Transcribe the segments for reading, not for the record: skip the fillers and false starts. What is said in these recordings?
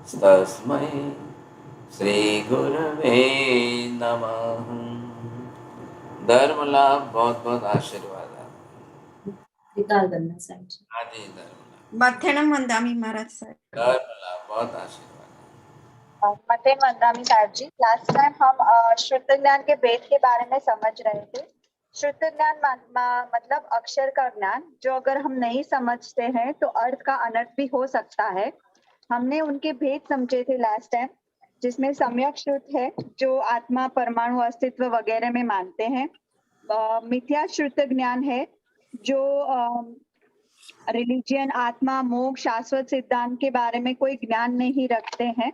तस्मै श्री गुरवे नमः। धर्म लाभ, बहुत बहुत आशीर्वाद। हाँ जी, धर्म मध्यम वंदामी महाराज सर। धर्म लाभ, बहुत आशीर्वाद। मध्यम वंदामी साहब जी, लास्ट टाइम हम शुद्ध ज्ञान के भेद के बारे में समझ रहे थे। शुद्ध ज्ञान मतलब अक्षर का ज्ञान, जो अगर हम नहीं समझते हैं तो अर्थ का अनर्थ भी हो सकता है। हमने उनके भेद समझे थे लास्ट टाइम, जिसमें सम्यक श्रुत है जो आत्मा, परमाणु, अस्तित्व वगैरह में मानते हैं। मिथ्या श्रुत ज्ञान है जो रिलीजियन, आत्मा, मोक्ष, शाश्वत सिद्धांत के बारे में कोई ज्ञान नहीं रखते हैं।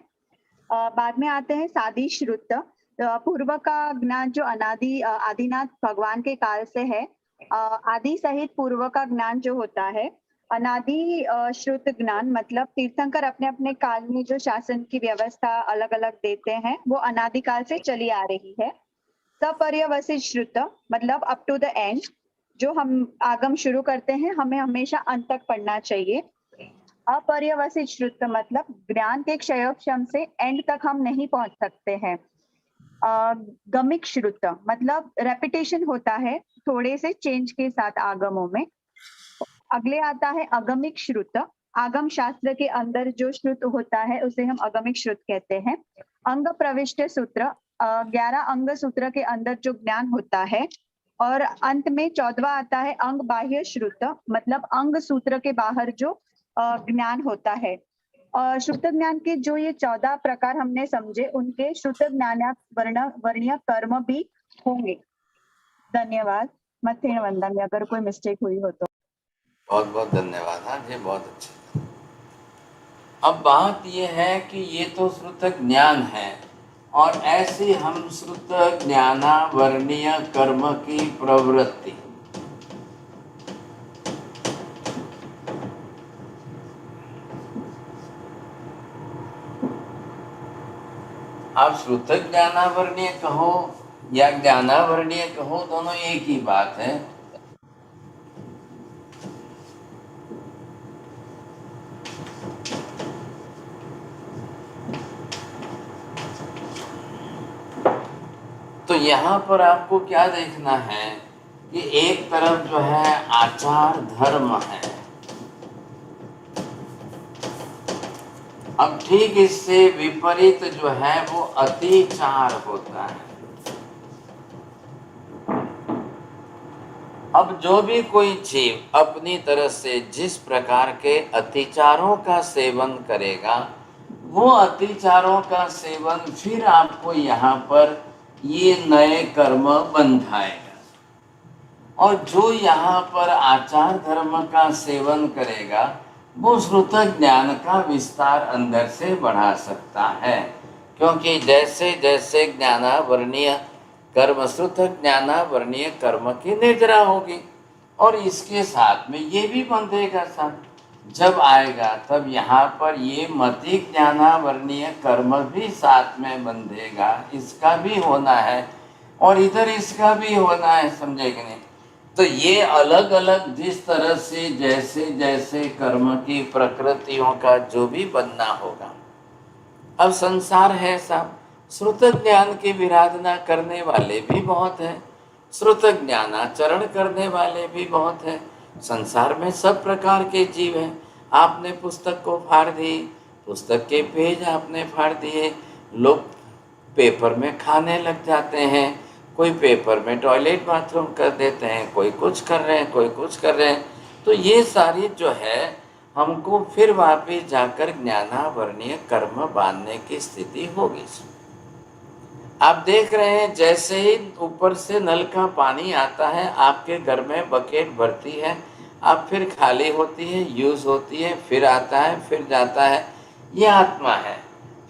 बाद में आते हैं सादी श्रुत, पूर्व का ज्ञान जो अनादि आदिनाथ भगवान के काल से है। आदि सहित पूर्व का ज्ञान जो होता है। अनादि श्रुत ज्ञान मतलब तीर्थंकर अपने अपने काल में जो शासन की व्यवस्था अलग अलग देते हैं वो अनादिकाल से चली आ रही है। सपर्यवसित श्रुत मतलब अप टू द एंड, जो हम आगम शुरू करते हैं हमें हमेशा अंत तक पढ़ना चाहिए। अपर्यवसित श्रुत मतलब ज्ञान के क्षयोक्षम से एंड तक हम नहीं पहुंच सकते हैं। गमिक श्रुत मतलब रेपिटेशन होता है थोड़े से चेंज के साथ आगमों में। अगले आता है अगमिक श्रुत, आगम शास्त्र के अंदर जो श्रुत होता है उसे हम अगमिक श्रुत कहते हैं। अंग प्रविष्ट सूत्र, 11 अंग सूत्र के अंदर जो ज्ञान होता है। और अंत में 14वां आता है अंग बाह्य श्रुत, मतलब अंग सूत्र के बाहर जो ज्ञान होता है। श्रुत ज्ञान के जो ये 14 प्रकार हमने समझे, उनके श्रुत ज्ञान वर्णीय कर्म भी होंगे। धन्यवाद। मध्य वंदन में अगर कोई मिस्टेक हुई हो तो बहुत बहुत धन्यवाद। हाँ जी, बहुत अच्छे। अब बात यह है कि ये तो श्रुत ज्ञान है, और ऐसे हम श्रुत ज्ञानावर्णीय कर्म की प्रवृत्ति, आप श्रुत ज्ञानावर्णीय कहो या ज्ञानावर्णीय कहो, दोनों एक ही बात है। तो यहाँ पर आपको क्या देखना है कि एक तरफ जो है आचार धर्म है, अब ठीक इससे विपरीत जो है वो अतिचार होता है। अब जो भी कोई जीव अपनी तरह से जिस प्रकार के अतिचारों का सेवन करेगा, वो अतिचारों का सेवन फिर आपको यहाँ पर ये नए कर्म बंधाएगा। और जो यहाँ पर आचार धर्म का सेवन करेगा वो श्रुत ज्ञान का विस्तार अंदर से बढ़ा सकता है, क्योंकि जैसे जैसे ज्ञानावर्णीय कर्म, श्रुत ज्ञानावर्णीय कर्म की निद्रा होगी, और इसके साथ में ये भी बंधेगा साथ। जब आएगा तब यहाँ पर ये मति ज्ञानावर्णीय कर्म भी साथ में बंधेगा, इसका भी होना है और इधर इसका भी होना है, समझे कि नहीं। तो ये अलग अलग जिस तरह से जैसे जैसे कर्म की प्रकृतियों का जो भी बनना होगा। अब संसार है सब, श्रुत ज्ञान की विराधना करने वाले भी बहुत हैं, श्रुत ज्ञानाचरण करने वाले भी बहुत हैं। संसार में सब प्रकार के जीव हैं। आपने पुस्तक को फाड़ दी, पुस्तक के पेज आपने फाड़ दिए, लोग पेपर में खाने लग जाते हैं, कोई पेपर में टॉयलेट बाथरूम कर देते हैं, कोई कुछ कर रहे हैं, कोई कुछ कर रहे हैं। तो ये सारी जो है हमको फिर वापस जाकर ज्ञानावर्णीय कर्म बांधने की स्थिति होगी। आप देख रहे हैं जैसे ही ऊपर से नल का पानी आता है, आपके घर में बकेट भरती है, अब फिर खाली होती है, यूज होती है, फिर आता है, फिर जाता है। ये आत्मा है।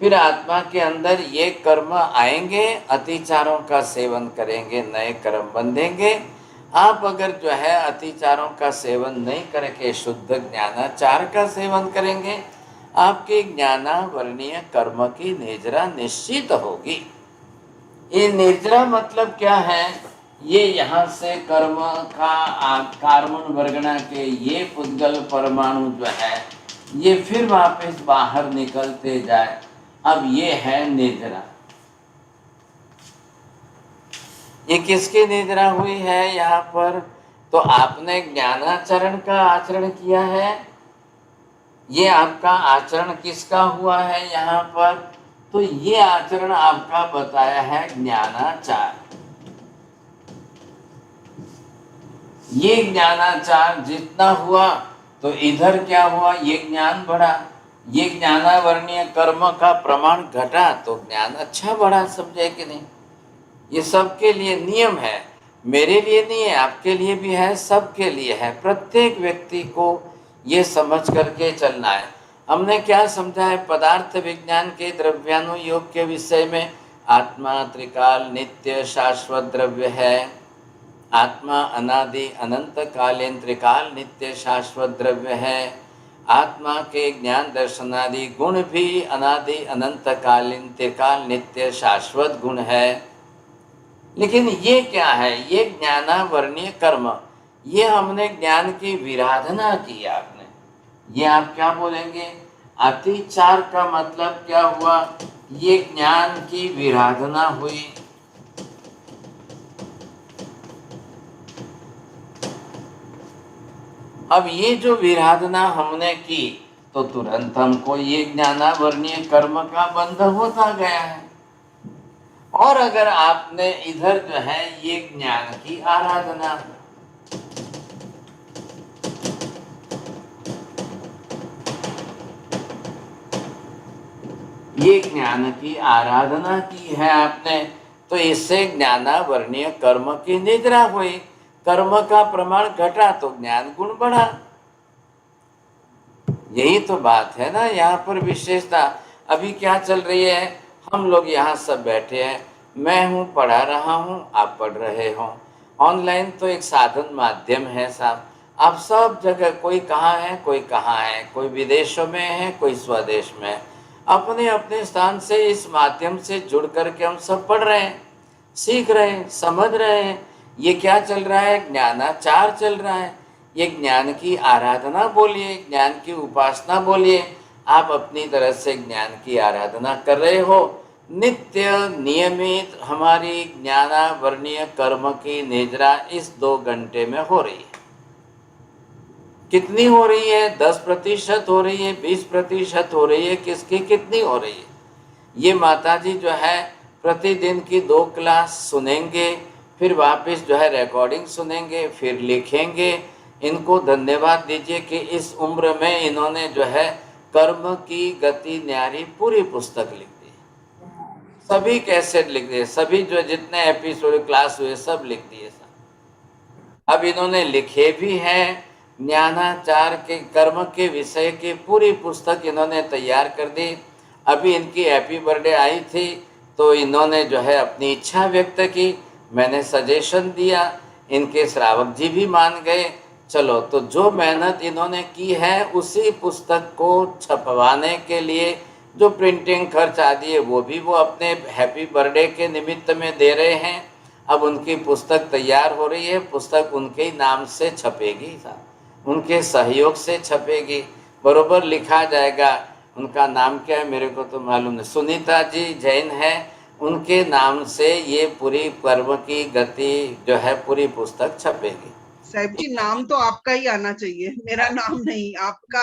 फिर आत्मा के अंदर ये कर्म आएंगे, अतिचारों का सेवन करेंगे, नए कर्म बंधेंगे। आप अगर जो है अतिचारों का सेवन नहीं करके शुद्ध ज्ञानाचार का सेवन करेंगे, आपके ज्ञानावर्णीय कर्म की निर्जरा निश्चित होगी। ये निर्जरा मतलब क्या है? ये यहाँ से कर्म का कार्बन वर्गना के ये पुद्गल परमाणु जो है ये फिर वापस बाहर निकलते जाए। अब ये है निद्रा। ये किसकी निद्रा हुई है यहाँ पर? तो आपने ज्ञानाचरण का आचरण किया है। ये आपका आचरण किसका हुआ है यहाँ पर? तो ये आचरण आपका बताया है ज्ञानाचार। ये ज्ञानाचार जितना हुआ तो इधर क्या हुआ? ये ज्ञान बढ़ा। ये ज्ञानावरणीय कर्म का प्रमाण घटा तो ज्ञान अच्छा बढ़ा। समझे कि नहीं? ये सबके लिए नियम है, मेरे लिए नहीं है, आपके लिए भी है, सबके लिए है। प्रत्येक व्यक्ति को ये समझ करके चलना है। हमने क्या समझा है? पदार्थ विज्ञान के द्रव्यानुयोग के विषय में आत्मा त्रिकाल नित्य शाश्वत द्रव्य है। आत्मा अनादि अनंत कालीन त्रिकाल नित्य शाश्वत द्रव्य है। आत्मा के ज्ञान दर्शनादि गुण भी अनादि अनंत कालीन त्रिकाल नित्य शाश्वत गुण है। लेकिन ये क्या है? ये ज्ञानावरणीय कर्म। ये हमने ज्ञान की विराधना की आपने। ये आप क्या बोलेंगे? अतिचार का मतलब क्या हुआ? ये ज्ञान की विराधना हुई। अब ये जो विराधना हमने की तो तुरंत हमको ये ज्ञानावरणीय कर्म का बंध होता गया है। और अगर आपने इधर जो है ये ज्ञान की आराधना, ये ज्ञान की आराधना की है आपने, तो इससे ज्ञानावरणीय कर्म की निद्रा हुई। कर्म का प्रमाण घटा तो ज्ञान गुण बढ़ा। यही तो बात है ना यहाँ पर विशेषता। अभी क्या चल रही है? हम लोग यहाँ सब बैठे हैं, मैं हूँ पढ़ा रहा हूँ, आप पढ़ रहे हो। ऑनलाइन तो एक साधन माध्यम है साहब। आप सब जगह, कोई कहाँ है, कोई कहाँ है, कोई विदेशों में है, कोई स्वदेश में है। अपने अपने स्थान से इस माध्यम से जुड़ करके हम सब पढ़ रहे हैं, सीख रहे हैं, समझ रहे हैं। ये क्या चल रहा है? ज्ञानाचार चल रहा है। ये ज्ञान की आराधना बोलिए, ज्ञान की उपासना बोलिए। आप अपनी तरह से ज्ञान की आराधना कर रहे हो। नित्य नियमित हमारी ज्ञानावरणीय कर्म की निद्रा इस 2 घंटे में हो रही है। कितनी हो रही है? 10% हो रही है, 20% हो रही है, किसकी कितनी हो रही है? ये माताजी जो है प्रतिदिन की 2 क्लास सुनेंगे, फिर वापस जो है रिकॉर्डिंग सुनेंगे, फिर लिखेंगे। इनको धन्यवाद दीजिए कि इस उम्र में इन्होंने जो है कर्म की गति न्यारी पूरी पुस्तक लिख दी, सभी कैसेट लिख दिए, सभी जो जितने एपिसोड क्लास हुए सब लिख दिए। अब इन्होंने लिखे भी हैं। ज्ञानाचार के कर्म के विषय की पूरी पुस्तक इन्होंने तैयार कर दी। अभी इनकी हैप्पी बर्थडे आई थी तो इन्होंने जो है अपनी इच्छा व्यक्त की, मैंने सजेशन दिया, इनके श्रावक जी भी मान गए। चलो, तो जो मेहनत इन्होंने की है उसी पुस्तक को छपवाने के लिए जो प्रिंटिंग खर्च आदि है वो भी वो अपने हैप्पी बर्थडे के निमित्त में दे रहे हैं। अब उनकी पुस्तक तैयार हो रही है, पुस्तक उनके ही नाम से छपेगी साहब, उनके सहयोग से छपेगी, बरोबर लिखा जाएगा। उनका नाम क्या है मेरे को तो मालूम नहीं, सुनीता जी जैन है, उनके नाम से ये पूरी कर्म की गति जो है पूरी पुस्तक छपेगी। साहब जी, नाम तो आपका ही आना चाहिए, मेरा नाम नहीं, आपका।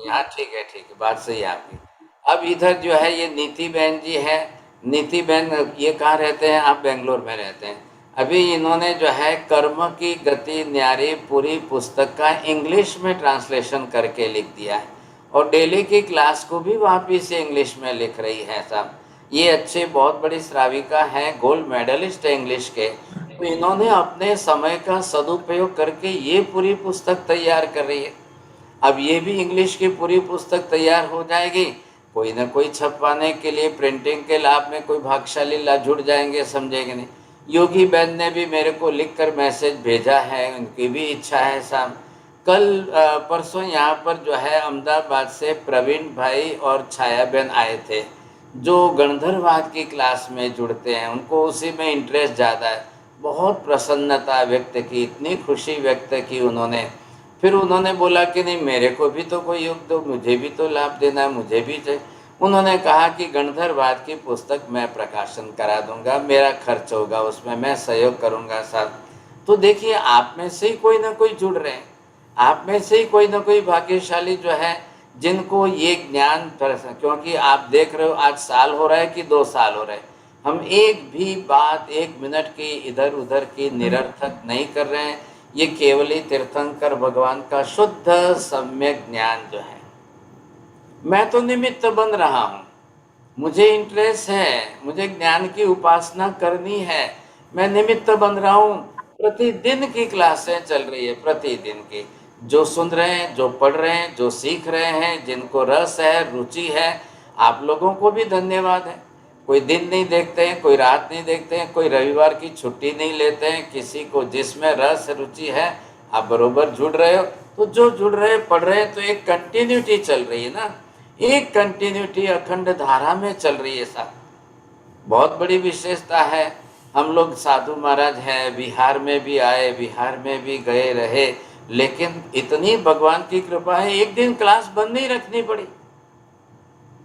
हाँ ठीक है, बात सही है आपकी। अब इधर जो है ये नीति बहन जी है। नीति बहन ये कहाँ रहते हैं? आप बेंगलोर में रहते हैं। अभी इन्होंने जो है कर्म की गति न्यारी पूरी पुस्तक का इंग्लिश में ट्रांसलेशन करके लिख दिया है और डेली की क्लास को भी वापिस से इंग्लिश में लिख रही है साहब। ये अच्छे बहुत बड़ी श्राविका हैं, गोल्ड मेडलिस्ट है इंग्लिश के। तो इन्होंने अपने समय का सदुपयोग करके ये पूरी पुस्तक तैयार कर रही है। अब ये भी इंग्लिश की पूरी पुस्तक तैयार हो जाएगी, कोई ना कोई छपवाने के लिए प्रिंटिंग के लाभ में कोई भागशाली ला जुड़ जाएंगे, समझेंगे नहीं। योगी बहन ने भी मेरे को लिखकर मैसेज भेजा है, उनकी भी इच्छा है साहब। कल परसों यहाँ पर जो है अहमदाबाद से प्रवीण भाई और छाया बहन आए थे जो गणधरवाद की क्लास में जुड़ते हैं, उनको उसी में इंटरेस्ट ज़्यादा है। बहुत प्रसन्नता व्यक्त की, इतनी खुशी व्यक्त की उन्होंने। फिर उन्होंने बोला कि नहीं, मेरे को भी तो कोई योग दो, मुझे भी तो लाभ देना है, मुझे भी चाहिए। उन्होंने कहा कि गणधरवाद की पुस्तक मैं प्रकाशन करा दूंगा, मेरा खर्च होगा, उसमें मैं सहयोग करूंगा साहब। तो देखिए, आप में से ही कोई ना कोई जुड़ रहे हैं, आप में से ही कोई ना कोई भाग्यशाली जो है जिनको ये ज्ञान, क्योंकि आप देख रहे हो आज साल हो रहा है कि 2 साल हो रहे हैं, हम एक भी बात 1 मिनट की इधर उधर की निरर्थक नहीं कर रहे हैं। ये केवल ही तीर्थंकर भगवान का शुद्ध सम्यक ज्ञान जो है। मैं तो निमित्त बन रहा हूँ, मुझे इंटरेस्ट है, मुझे ज्ञान की उपासना करनी है, मैं निमित्त बन रहा हूँ। प्रतिदिन की क्लासें चल रही है, प्रतिदिन की, जो सुन रहे हैं, जो पढ़ रहे हैं, जो सीख रहे हैं, जिनको रस है, रुचि है, आप लोगों को भी धन्यवाद है। कोई दिन नहीं देखते हैं, कोई रात नहीं देखते हैं, कोई रविवार की छुट्टी नहीं लेते हैं, किसी को जिसमें रस रुचि है आप बरोबर जुड़ रहे हो। तो जो जुड़ रहे, पढ़ रहे हैं, तो एक कंटिन्यूटी चल रही है ना, एक कंटिन्यूटी अखंड धारा में चल रही है साहब। बहुत बड़ी विशेषता है। हम लोग साधु महाराज हैं, बिहार में भी आए, बिहार में भी गए रहे, लेकिन इतनी भगवान की कृपा है, एक दिन क्लास बंद नहीं रखनी पड़ी।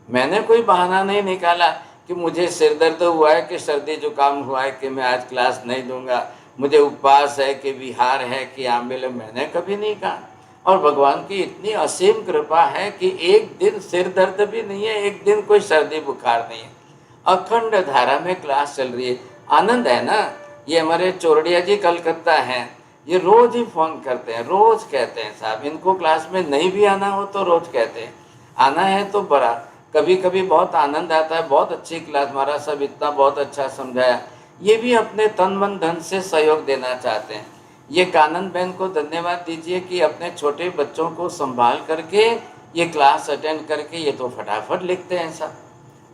मैंने कोई बहाना नहीं निकाला कि मुझे सिर दर्द हुआ है, कि सर्दी जुकाम हुआ है, कि मैं आज क्लास नहीं दूंगा, मुझे उपवास है, कि बिहार है, कि आमिल है, मैंने कभी नहीं कहा। और भगवान की इतनी असीम कृपा है कि एक दिन सिर दर्द भी नहीं है, एक दिन कोई सर्दी बुखार नहीं है, अखंड धारा में क्लास चल रही है। आनंद है ना। ये हमारे चोरडिया जी कलकत्ता हैं, ये रोज ही फोन करते हैं, रोज कहते हैं साहब इनको क्लास में नहीं भी आना हो तो रोज कहते हैं आना है तो बड़ा। कभी कभी बहुत आनंद आता है, बहुत अच्छी क्लास, महाराज साहब इतना बहुत अच्छा समझाया। ये भी अपने तन मन धन से सहयोग देना चाहते हैं। ये कानन बहन को धन्यवाद दीजिए कि अपने छोटे बच्चों को संभाल करके ये क्लास अटेंड करके ये तो फटाफट लिखते हैं साहब।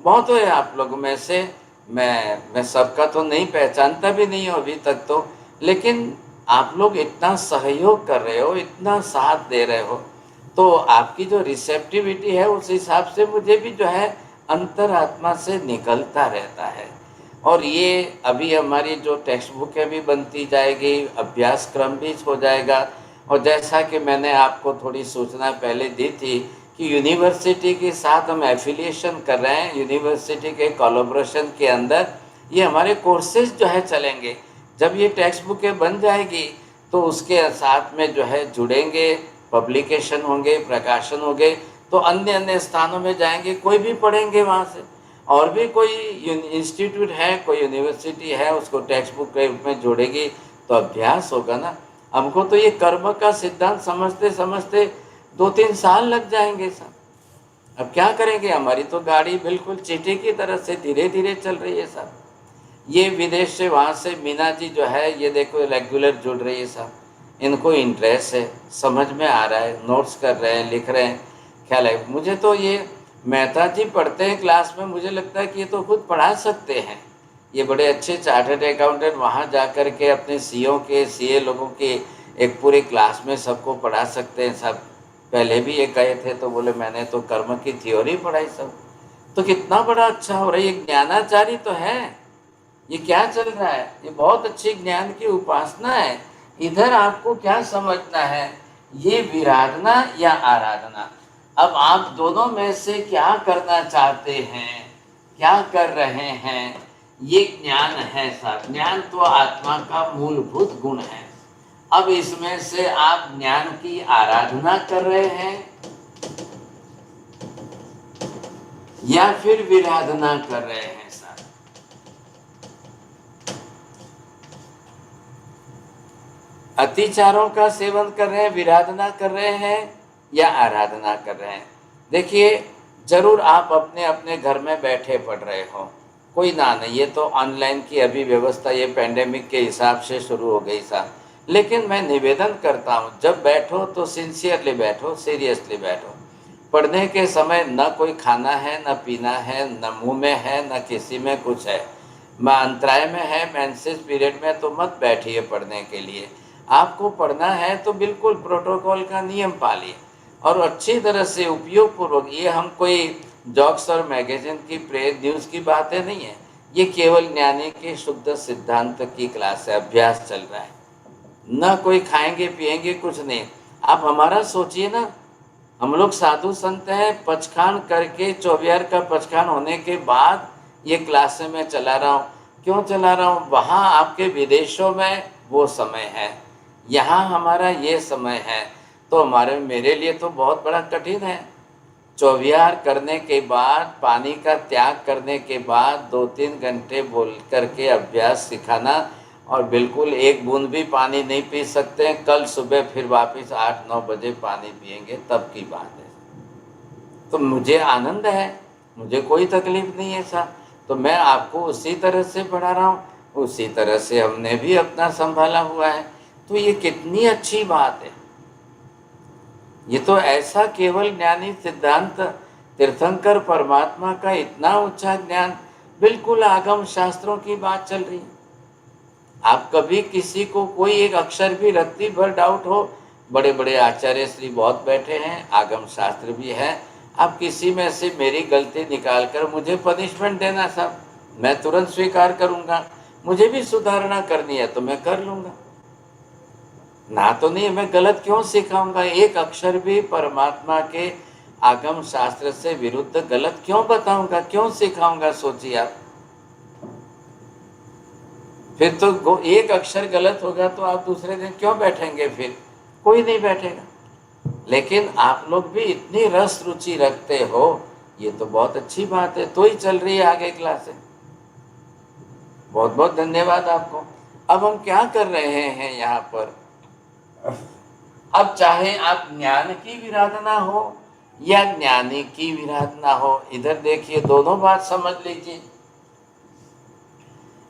बहुत है आप लोगों में से, मैं सबका तो नहीं पहचानता भी नहीं हूँ अभी तक तो, लेकिन आप लोग इतना सहयोग कर रहे हो, इतना साथ दे रहे हो, तो आपकी जो रिसेप्टिविटी है उस हिसाब से मुझे भी जो है अंतरात्मा से निकलता रहता है। और ये अभी हमारी जो टेक्स्ट बुकें भी बनती जाएगी, अभ्यास क्रम भी हो जाएगा। और जैसा कि मैंने आपको थोड़ी सूचना पहले दी थी कि यूनिवर्सिटी के साथ हम एफिलिएशन कर रहे हैं, यूनिवर्सिटी के कोलैबोरेशन के अंदर ये हमारे कोर्सेज जो है चलेंगे। जब ये टेक्स्ट बुकें बन जाएगी तो उसके साथ में जो है जुड़ेंगे, पब्लिकेशन होंगे, प्रकाशन होंगे, तो अन्य अन्य स्थानों में जाएंगे, कोई भी पढ़ेंगे वहाँ से। और भी कोई इंस्टीट्यूट है, कोई यूनिवर्सिटी है, उसको टेक्स्ट बुक के रूप में जोड़ेगी तो अभ्यास होगा ना। हमको तो ये कर्म का सिद्धांत समझते समझते 2-3 साल लग जाएंगे साहब। अब क्या करेंगे, हमारी तो गाड़ी बिल्कुल चींटी की तरह से धीरे धीरे चल रही है साहब। ये विदेश से, वहाँ से मीना जी जो है, ये देखो रेगुलर जुड़ रही है साहब, इनको इंटरेस्ट है, समझ में आ रहा है, नोट्स कर रहे हैं, लिख रहे हैं, ख्याल है। मुझे तो ये मेहता जी पढ़ते हैं क्लास में, मुझे लगता है कि ये तो खुद पढ़ा सकते हैं, ये बड़े अच्छे चार्टर्ड अकाउंटेंट, वहाँ जा कर के अपने सीओ के, सीए लोगों के एक पूरी क्लास में सबको पढ़ा सकते हैं सब। पहले भी ये गए थे तो बोले मैंने तो कर्म की थ्योरी पढ़ाई सब, तो कितना बड़ा अच्छा हो रहा है। ये ज्ञानाचारी तो है, ये क्या चल रहा है, ये बहुत अच्छी ज्ञान की उपासना है। इधर आपको क्या समझना है, ये विराधना या आराधना। अब आप दोनों में से क्या करना चाहते हैं, क्या कर रहे हैं, ये ज्ञान है साहब। ज्ञान तो आत्मा का मूलभूत गुण है। अब इसमें से आप ज्ञान की आराधना कर रहे हैं या फिर विराधना कर रहे हैं साहब। अतिचारों का सेवन कर रहे हैं, विराधना कर रहे हैं या आराधना कर रहे हैं। देखिए, जरूर आप अपने अपने घर में बैठे पढ़ रहे हो, कोई ना नहीं, ये तो ऑनलाइन की अभी व्यवस्था ये पेंडेमिक के हिसाब से शुरू हो गई साहब। लेकिन मैं निवेदन करता हूँ, जब बैठो तो सिंसियरली बैठो, सीरियसली बैठो। पढ़ने के समय न कोई खाना है, न पीना है, न मुंह में है, न किसी में कुछ है। माँ अंतराय में है, मेंसेस पीरियड में तो मत बैठिए पढ़ने के लिए। आपको पढ़ना है तो बिल्कुल प्रोटोकॉल का नियम पालिए और अच्छी तरह से उपयोग पूर्वक। ये हम कोई जॉक्स और मैगजीन की प्रेस न्यूज़ की बातें नहीं है, ये केवल ज्ञानी के शुद्ध सिद्धांत की क्लास है, अभ्यास चल रहा है। न कोई खाएंगे पिएंगे कुछ नहीं, आप हमारा सोचिए ना, हम लोग साधु संत हैं, पचखान करके 24 का पचखान होने के बाद ये क्लासें मैं चला रहा हूँ। क्यों चला रहा हूँ? वहाँ आपके विदेशों में वो समय है, यहाँ हमारा ये समय है, तो मेरे लिए तो बहुत बड़ा कठिन है। 24 करने के बाद, पानी का त्याग करने के बाद 2-3 घंटे बोल करके अभ्यास सिखाना, और बिल्कुल एक बूंद भी पानी नहीं पी सकते हैं। कल सुबह फिर वापस 8-9 बजे पानी पिएंगे, तब की बात है। तो मुझे आनंद है, मुझे कोई तकलीफ नहीं है साहब। तो मैं आपको उसी तरह से पढ़ा रहा हूँ, उसी तरह से हमने भी अपना संभाला हुआ है। तो ये कितनी अच्छी बात है। ये तो ऐसा केवल ज्ञानी सिद्धांत तीर्थंकर परमात्मा का इतना ऊंचा ज्ञान, बिल्कुल आगम शास्त्रों की बात चल रही है। आप कभी किसी को कोई एक अक्षर भी रत्ती भर डाउट हो, बड़े बड़े आचार्य श्री बहुत बैठे हैं, आगम शास्त्र भी है, आप किसी में से मेरी गलती निकाल कर मुझे पनिशमेंट देना साहब, मैं तुरंत स्वीकार करूंगा। मुझे भी सुधारना करनी है तो मैं कर लूंगा, ना तो नहीं मैं गलत क्यों सिखाऊंगा? एक अक्षर भी परमात्मा के आगम शास्त्र से विरुद्ध गलत क्यों बताऊंगा, क्यों सिखाऊंगा? सोचिए आप। फिर तो एक अक्षर गलत होगा तो आप दूसरे दिन क्यों बैठेंगे? फिर कोई नहीं बैठेगा। लेकिन आप लोग भी इतनी रस रुचि रखते हो, ये तो बहुत अच्छी बात है। तो ही चल रही है आगे क्लासें। बहुत बहुत धन्यवाद आपको। अब हम क्या कर रहे हैं यहाँ पर? अब चाहे आप ज्ञान की विराधना हो या ज्ञानी की विराधना हो, इधर देखिए, दोनों बात समझ लीजिए।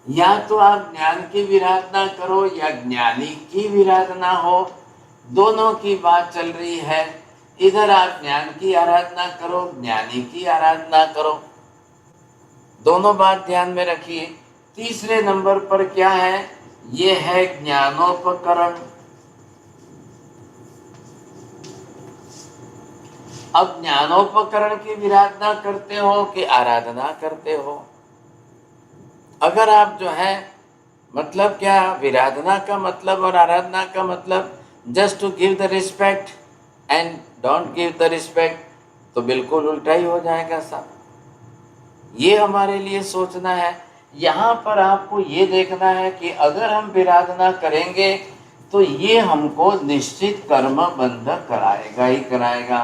या तो आप ज्ञान की विराधना करो या ज्ञानी की विराधना हो, दोनों की बात चल रही है। इधर आप ज्ञान की आराधना करो, ज्ञानी की आराधना करो, दोनों बात ध्यान में रखिए। तीसरे नंबर पर क्या है? ये है ज्ञानोपकरण। अब ज्ञानोपकरण की विराधना करते हो कि आराधना करते हो? अगर आप जो है, मतलब क्या, विराधना का मतलब और आराधना का मतलब just to give the respect and don't give the respect, तो बिल्कुल उल्टा ही हो जाएगा साहब। ये हमारे लिए सोचना है। यहाँ पर आपको ये देखना है कि अगर हम विराधना करेंगे तो ये हमको निश्चित कर्म बंधक कराएगा ही कराएगा।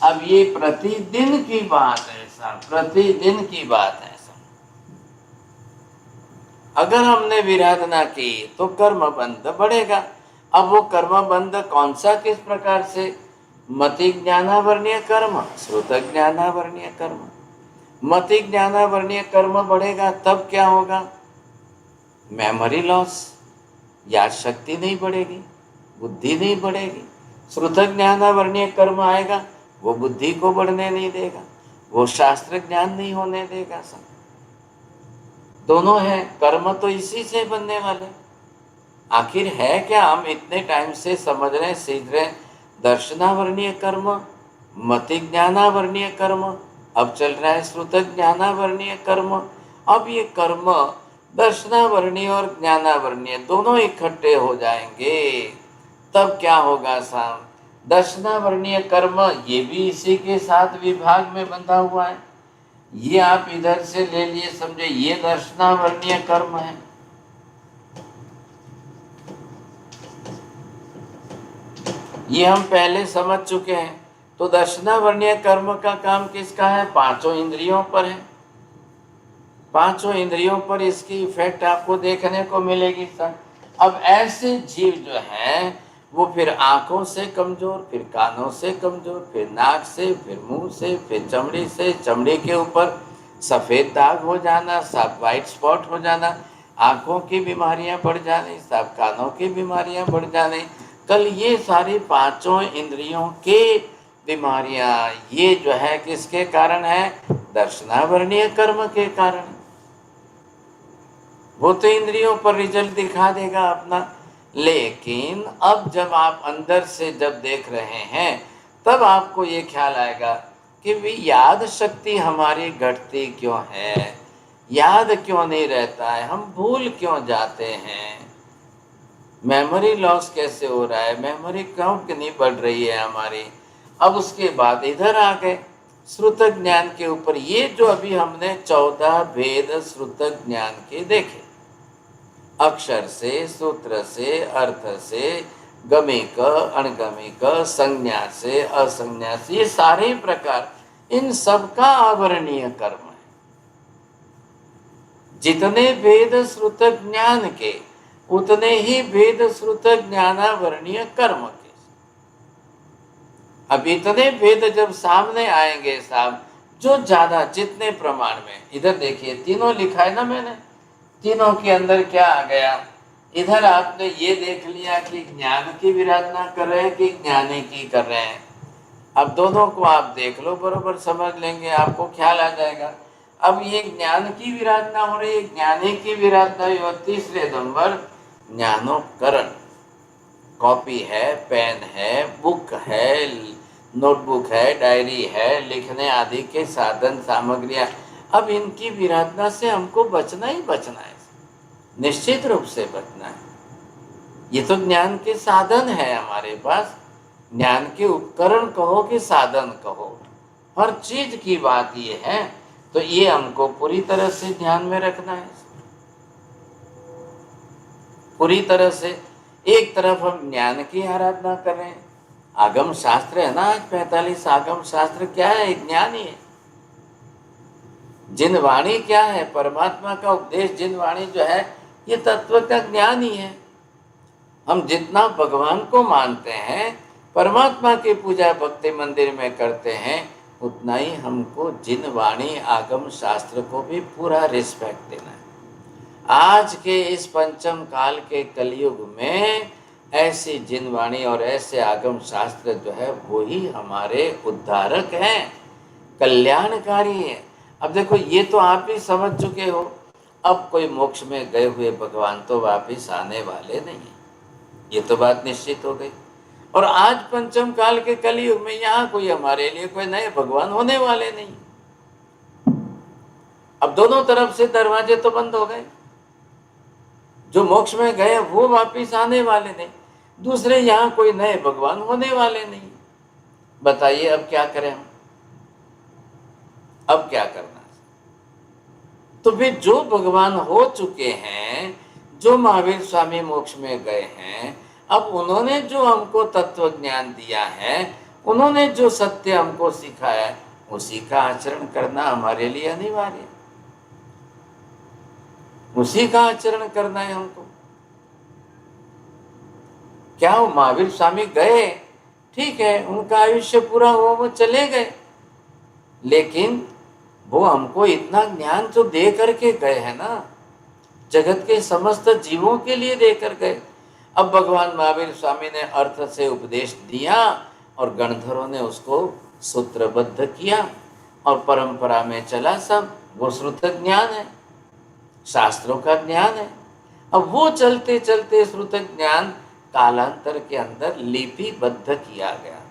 अब ये प्रतिदिन की बात है साहब, प्रतिदिन की बात है। अगर हमने विराधना की तो कर्म बंध बढ़ेगा। अब वो कर्म बंध कौन सा, किस प्रकार से? मति ज्ञानावर्णीय कर्म, श्रुत ज्ञानावर्णीय कर्म। मति ज्ञानावर्णीय कर्म बढ़ेगा तब क्या होगा? मेमोरी लॉस, याद शक्ति नहीं बढ़ेगी, बुद्धि नहीं बढ़ेगी। श्रुत ज्ञानावर्णीय कर्म आएगा, वो बुद्धि को बढ़ने नहीं देगा, वो शास्त्र ज्ञान नहीं होने देगा सब। दोनों है, कर्म तो इसी से बनने वाले। आखिर है क्या? हम इतने टाइम से समझ रहे, सीख रहे, दर्शनावर्णीय कर्म, मति ज्ञानावर्णीय कर्म, अब चल रहा है श्रुत ज्ञानावर्णीय कर्म। अब ये कर्म दर्शनावर्णीय और ज्ञानावर्णीय दोनों इकट्ठे हो जाएंगे, तब क्या होगा साहब? दर्शनावर्णीय कर्म ये भी इसी के साथ विभाग में बंधा हुआ है। ये आप इधर से ले लिए, समझे, ये दर्शनावर्णीय कर्म है। ये हम पहले समझ चुके हैं। तो दर्शनावर्णीय कर्म का काम किसका है? पांचों इंद्रियों पर है। पांचों इंद्रियों पर इसकी इफेक्ट आपको देखने को मिलेगी सर। अब ऐसे जीव जो हैं वो फिर आंखों से कमजोर, फिर कानों से कमजोर, फिर नाक से, फिर मुंह से, फिर चमड़ी से, चमड़ी के ऊपर सफ़ेद दाग हो जाना, सब वाइट स्पॉट हो जाना, आंखों की बीमारियां बढ़ जानी, सब कानों की बीमारियां बढ़ जानी। कल ये सारी पांचों इंद्रियों के बीमारियां ये जो है किसके कारण है? दर्शनावर्णीय कर्म के कारण। वो तो इंद्रियों पर रिजल्ट दिखा देगा अपना, लेकिन अब जब आप अंदर से जब देख रहे हैं तब आपको ये ख्याल आएगा कि भी याद शक्ति हमारी घटती क्यों है, याद क्यों नहीं रहता है, हम भूल क्यों जाते हैं। मेमोरी लॉस कैसे हो रहा है, मेमोरी क्यों नहीं बढ़ रही है हमारी। अब उसके बाद इधर आ गए श्रुत ज्ञान के ऊपर। ये जो अभी हमने 14 भेद श्रुत ज्ञान के देखे, अक्षर से, सूत्र से, अर्थ से, गमिक, अणगमिक, संज्ञा से, असंज्ञा से, ये सारे प्रकार, इन सबका आवरणीय कर्म है। जितने भेद श्रुत ज्ञान के उतने ही भेद श्रुत ज्ञानावरणीय कर्म के। अब इतने भेद जब सामने आएंगे साहब, जो ज्यादा जितने प्रमाण में, इधर देखिए तीनों लिखा है ना मैंने, तीनों के अंदर क्या आ गया, इधर आपने ये देख लिया कि ज्ञान की विराधना कर रहे हैं कि ज्ञानी की कर रहे हैं। अब दोनों को आप देख लो, बरोबर समझ लेंगे, आपको ख्याल आ जाएगा। अब ये ज्ञान की विराधना हो रही है, ज्ञानी की विराधना हुई, और तीसरे नंबर ज्ञानोपकरण, कॉपी है, पेन है, बुक है, नोटबुक है, डायरी है, लिखने आदि के साधन सामग्रियां। अब इनकी विराधना से हमको बचना ही बचना है, निश्चित रूप से बचना है। ये तो ज्ञान के साधन है हमारे पास, ज्ञान के उपकरण कहो कि साधन कहो, हर चीज की बात ये है। तो ये हमको पूरी तरह से ध्यान में रखना है, पूरी तरह से। एक तरफ हम ज्ञान की आराधना कर रहे हैं, आगम शास्त्र है ना, आज 45 आगम शास्त्र क्या है, ज्ञान ही है। जिन वाणी क्या है, परमात्मा का उपदेश, जिन वाणी जो है ये तत्व का ज्ञान ही है। हम जितना भगवान को मानते हैं, परमात्मा की पूजा भक्ति मंदिर में करते हैं, उतना ही हमको जिन वाणी आगम शास्त्र को भी पूरा रिस्पेक्ट देना है। आज के इस पंचम काल के कलयुग में ऐसी जिन वाणी और ऐसे आगम शास्त्र जो है वो ही हमारे उद्धारक हैं, कल्याणकारी हैं। अब देखो ये तो आप ही समझ चुके हो, अब कोई मोक्ष में गए हुए भगवान तो वापिस आने वाले नहीं है, ये तो बात निश्चित हो गई। और आज पंचम काल के कलयुग में यहाँ कोई हमारे लिए कोई नए भगवान होने वाले नहीं। अब दोनों तरफ से दरवाजे तो बंद हो गए, जो मोक्ष में गए वो वापिस आने वाले नहीं, दूसरे यहाँ कोई नए भगवान होने वाले नहीं। बताइए अब क्या करें हम, अब क्या करना है? तो फिर जो भगवान हो चुके हैं, जो महावीर स्वामी मोक्ष में गए हैं, अब उन्होंने जो हमको तत्व ज्ञान दिया है, उन्होंने जो सत्य हमको सिखाया है, उसी का आचरण करना हमारे लिए अनिवार्य है, उसी का आचरण करना है हमको। क्या वो महावीर स्वामी गए, ठीक है, उनका आयुष्य पूरा हुआ, वो चले गए, लेकिन वो हमको इतना ज्ञान तो दे करके गए हैं ना, जगत के समस्त जीवों के लिए दे कर गए। अब भगवान महावीर स्वामी ने अर्थ से उपदेश दिया और गणधरों ने उसको सूत्रबद्ध किया और परंपरा में चला सब, वो श्रुत ज्ञान है, शास्त्रों का ज्ञान है। अब वो चलते चलते श्रुत ज्ञान कालांतर के अंदर लिपिबद्ध किया गया,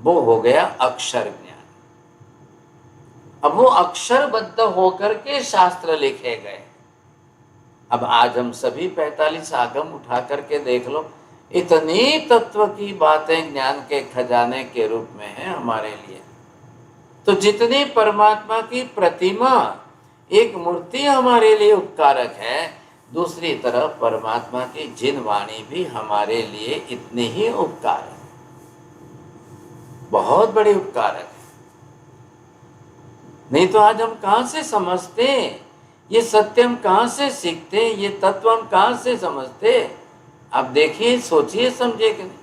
वो हो गया अक्षर ज्ञान। अब वो अक्षरबद्ध होकर के शास्त्र लिखे गए। अब आज हम सभी 45 आगम उठा करके देख लो, इतनी तत्व की बातें ज्ञान के खजाने के रूप में है हमारे लिए। तो जितनी परमात्मा की प्रतिमा, एक मूर्ति हमारे लिए उपकारक है, दूसरी तरफ परमात्मा की जिन वाणी भी हमारे लिए इतनी ही उपकार है, बहुत बड़े उपकारक है। नहीं तो आज हम कहाँ से समझते, ये सत्य हम कहाँ से सीखते, ये तत्व हम कहाँ से समझते। आप देखिए, सोचिए, समझिए कि नहीं,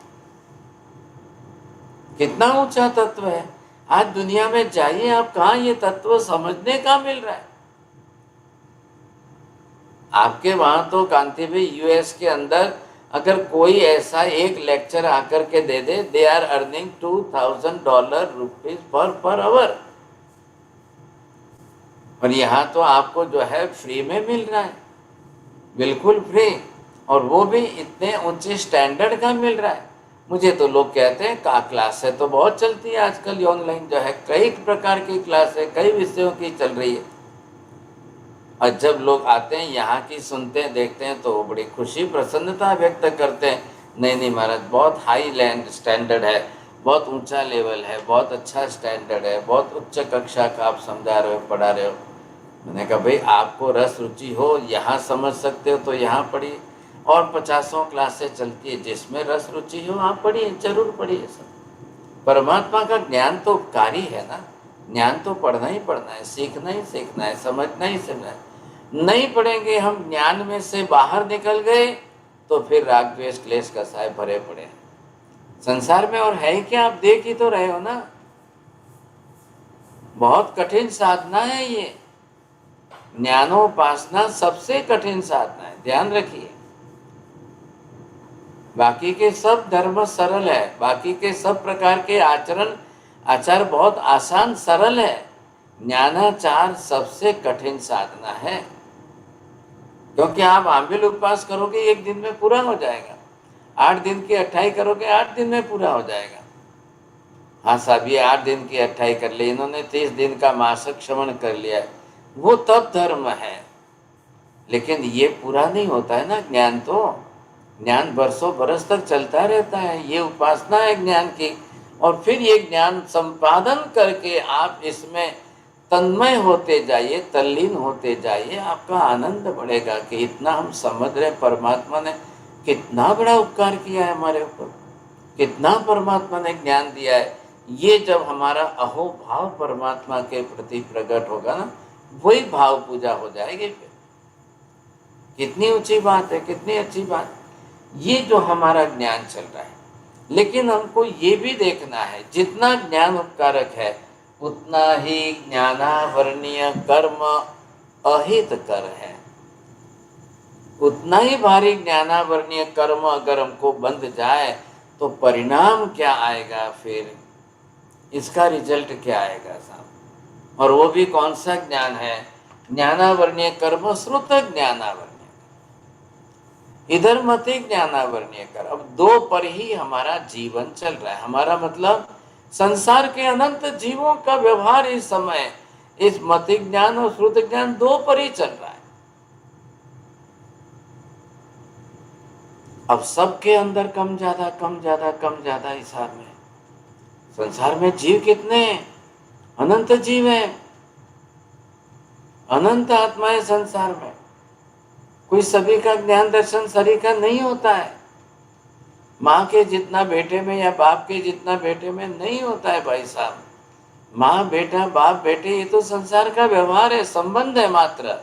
कितना ऊंचा तत्व है। आज दुनिया में जाइए आप, कहाँ ये तत्व समझने का मिल रहा है। आपके वहां तो कांति भाई यूएस के अंदर अगर कोई ऐसा एक लेक्चर आकर के दे दे, they are earning $2000 per hour, और यहाँ तो आपको जो है फ्री में मिल रहा है, बिल्कुल फ्री, और वो भी इतने ऊंचे स्टैंडर्ड का मिल रहा है। मुझे तो लोग कहते हैं का क्लासें तो बहुत चलती है आजकल, ऑनलाइन जो है कई प्रकार की क्लासें कई विषयों की चल रही है। और जब लोग आते हैं यहाँ की सुनते हैं देखते हैं तो वो बड़ी खुशी प्रसन्नता व्यक्त करते हैं, नहीं नहीं महाराज बहुत हाई लैंड स्टैंडर्ड है, बहुत ऊंचा लेवल है, बहुत अच्छा स्टैंडर्ड है, बहुत उच्च कक्षा का आप समझा रहे हो पढ़ा रहे हो। मैंने कहा भाई आपको रस रुचि हो, यहाँ समझ सकते हो तो यहाँ पढ़िए, और 50 क्लासें चलती है, जिसमें रस रुचि हो आप पढ़िए, जरूर पढ़िए। सब परमात्मा का ज्ञान तो उपकारी है ना, ज्ञान तो पढ़ना ही पढ़ना है, सीखना ही सीखना है, समझना ही समझना है। नहीं पढ़ेंगे हम, ज्ञान में से बाहर निकल गए तो फिर राग द्वेष क्लेश कसाय भरे पड़े हैं संसार में। और है ही क्या, आप देख ही तो रहे हो ना, बहुत कठिन साधना है ये। ज्ञानोपासना सबसे कठिन साधना है, ध्यान रखिए। बाकी के सब धर्म सरल है, बाकी के सब प्रकार के आचार बहुत आसान सरल है, ज्ञानाचार सबसे कठिन साधना है। क्योंकि आप आंबिल उपवास करोगे 1 दिन में पूरा हो जाएगा, 8 दिन की 28 करोगे 8 दिन में पूरा हो जाएगा। हाँ साहब ये 8 दिन की 28 कर ली, इन्होंने 30 दिन का मासिक श्रवण कर लिया, वो तब धर्म है। लेकिन ये पूरा नहीं होता है ना ज्ञान, तो ज्ञान बरसों बरस तक चलता रहता है, ये उपासना है ज्ञान की। और फिर ये ज्ञान संपादन करके आप इसमें तन्मय होते जाइए, तल्लीन होते जाइए, आपका आनंद बढ़ेगा कि इतना हम समझ रहे परमात्मा ने कितना बड़ा उपकार किया है हमारे ऊपर, कितना परमात्मा ने ज्ञान दिया है। ये जब हमारा अहोभाव परमात्मा के प्रति प्रकट होगा ना, वही भाव पूजा हो जाएगी। फिर कितनी ऊंची बात है, कितनी अच्छी बात। ये जो हमारा ज्ञान चल रहा है, लेकिन हमको ये भी देखना है जितना ज्ञान उपकारक है उतना ही ज्ञानावरणीय कर्म अहित कर है। उतना ही भारी ज्ञानावरणीय कर्म अगर हमको बंध जाए तो परिणाम क्या आएगा, फिर इसका रिजल्ट क्या आएगा साहब। और वो भी कौन सा ज्ञान है, ज्ञानावरणीय कर्म श्रुत ज्ञानावरणीय, इधर मति ज्ञानावरणीय कर। अब 2 पर ही हमारा जीवन चल रहा है। हमारा मतलब संसार के अनंत जीवों का व्यवहार इस समय इस मति ज्ञान और श्रुत ज्ञान 2 पर ही चल रहा है। अब सबके अंदर कम ज्यादा कम ज्यादा कम ज्यादा हिसाब में। संसार में जीव कितने हैं, अनंत जीव है, अनंत आत्माएं संसार में। कोई सभी का ज्ञान दर्शन सभी का नहीं होता है। माँ के जितना बेटे में या बाप के जितना बेटे में नहीं होता है भाई साहब। माँ बेटा बाप बेटे ये तो संसार का व्यवहार है, संबंध है मात्र,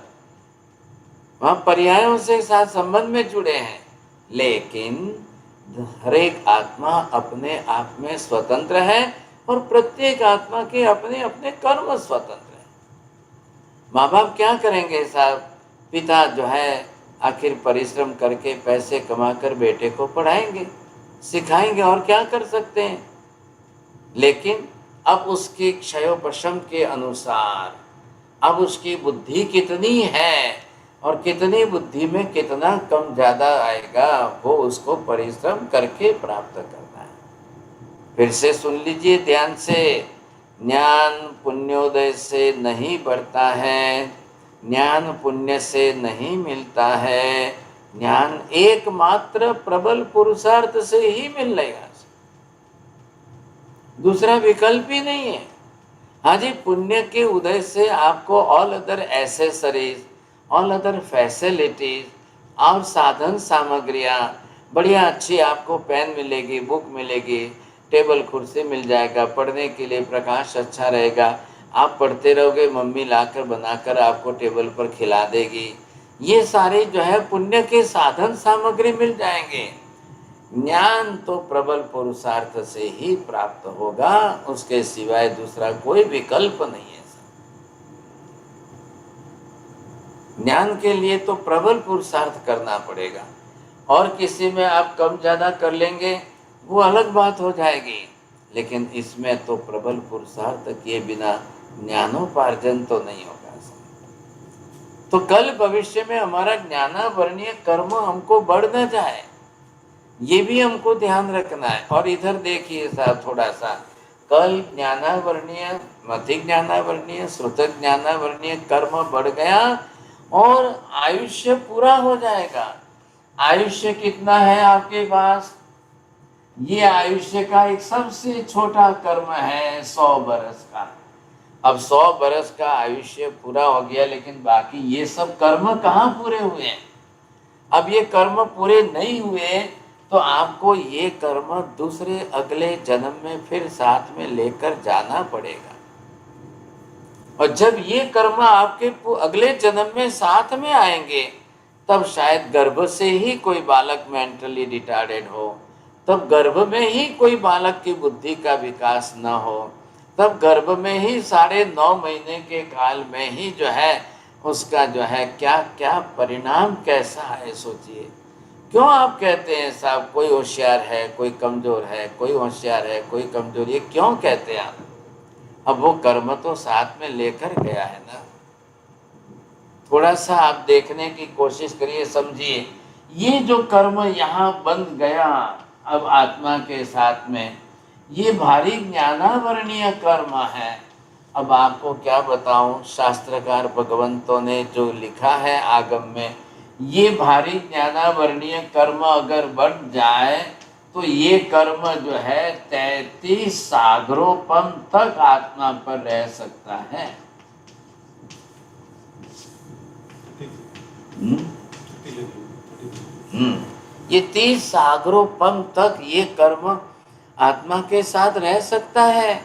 वहां पर्यायों से साथ संबंध में जुड़े हैं। लेकिन हर एक आत्मा अपने आप में स्वतंत्र है और प्रत्येक आत्मा के अपने अपने कर्म स्वतंत्र है। माँ बाप क्या करेंगे साहब, पिता जो है आखिर परिश्रम करके पैसे कमाकर बेटे को पढ़ाएंगे सिखाएंगे, और क्या कर सकते हैं। लेकिन अब उसके क्षयोपशम के अनुसार अब उसकी बुद्धि कितनी है और कितनी बुद्धि में कितना कम ज़्यादा आएगा, वो उसको परिश्रम करके प्राप्त करना है। फिर से सुन लीजिए ध्यान से, ज्ञान पुण्योदय से नहीं बढ़ता है, ज्ञान पुण्य से नहीं मिलता है, ज्ञान एकमात्र प्रबल पुरुषार्थ से ही मिलेगा, दूसरा विकल्प ही नहीं है। हाँ जी, पुण्य के उदय से आपको all other accessories, all other facilities और साधन सामग्रियाँ बढ़िया अच्छी आपको पेन मिलेगी, बुक मिलेगी, टेबल कुर्सी मिल जाएगा, पढ़ने के लिए प्रकाश अच्छा रहेगा, आप पढ़ते रहोगे, मम्मी लाकर बनाकर आपको टेबल पर खिला देगी। ये सारे जो है पुण्य के साधन सामग्री मिल जाएंगे। ज्ञान तो प्रबल पुरुषार्थ से ही प्राप्त होगा, उसके सिवाय दूसरा कोई विकल्प नहीं है। ज्ञान के लिए तो प्रबल पुरुषार्थ करना पड़ेगा, और किसी में आप कम ज़्यादा कर लेंगे वो अलग बात हो जाएगी, लेकिन इसमें तो प्रबल पुरुषार्थ किए बिना ज्ञानोपार्जन तो नहीं होगा। तो कल भविष्य में हमारा ज्ञानावरणीय कर्म हमको बढ़ न जाए, ये भी हमको ध्यान रखना है। और इधर देखिए साहब थोड़ा सा, कल ज्ञानावरणीय मति ज्ञानावरणीय श्रुत ज्ञानावरणीय कर्म बढ़ गया और आयुष्य पूरा हो जाएगा। आयुष्य कितना है आपके पास? ये आयुष्य का एक सबसे छोटा कर्म है 100 बरस का। अब 100 बरस का आयुष्य पूरा हो गया, लेकिन बाकी ये सब कर्म कहाँ पूरे हुए हैं? अब ये कर्म पूरे नहीं हुए तो आपको ये कर्म दूसरे अगले जन्म में फिर साथ में लेकर जाना पड़ेगा। और जब ये कर्म आपके अगले जन्म में साथ में आएंगे, तब शायद गर्भ से ही कोई बालक मेंटली रिटार्डेड हो, तब गर्भ में ही कोई बालक की बुद्धि का विकास न हो, तब गर्भ में ही 9.5 महीने के काल में ही जो है उसका जो है क्या क्या परिणाम कैसा है, सोचिए। क्यों आप कहते हैं साहब कोई होशियार है, कोई कमजोर है, कोई होशियार है, कोई कमजोर, ये क्यों कहते हैं आप? अब वो कर्म तो साथ में लेकर गया है ना। थोड़ा सा आप देखने की कोशिश करिए, समझिए। ये जो कर्म यहाँ बंध गया अब आत्मा के साथ में, ये भारी ज्ञानावरणीय कर्म है। अब आपको क्या बताऊं, शास्त्रकार भगवंतों ने जो लिखा है आगम में, ये भारी ज्ञानावरणीय कर्म अगर बढ़ जाए तो ये कर्म जो है 33 सागरोपम तक आत्मा पर रह सकता है। ये 30 सागरोपम तक ये कर्म आत्मा के साथ रह सकता है।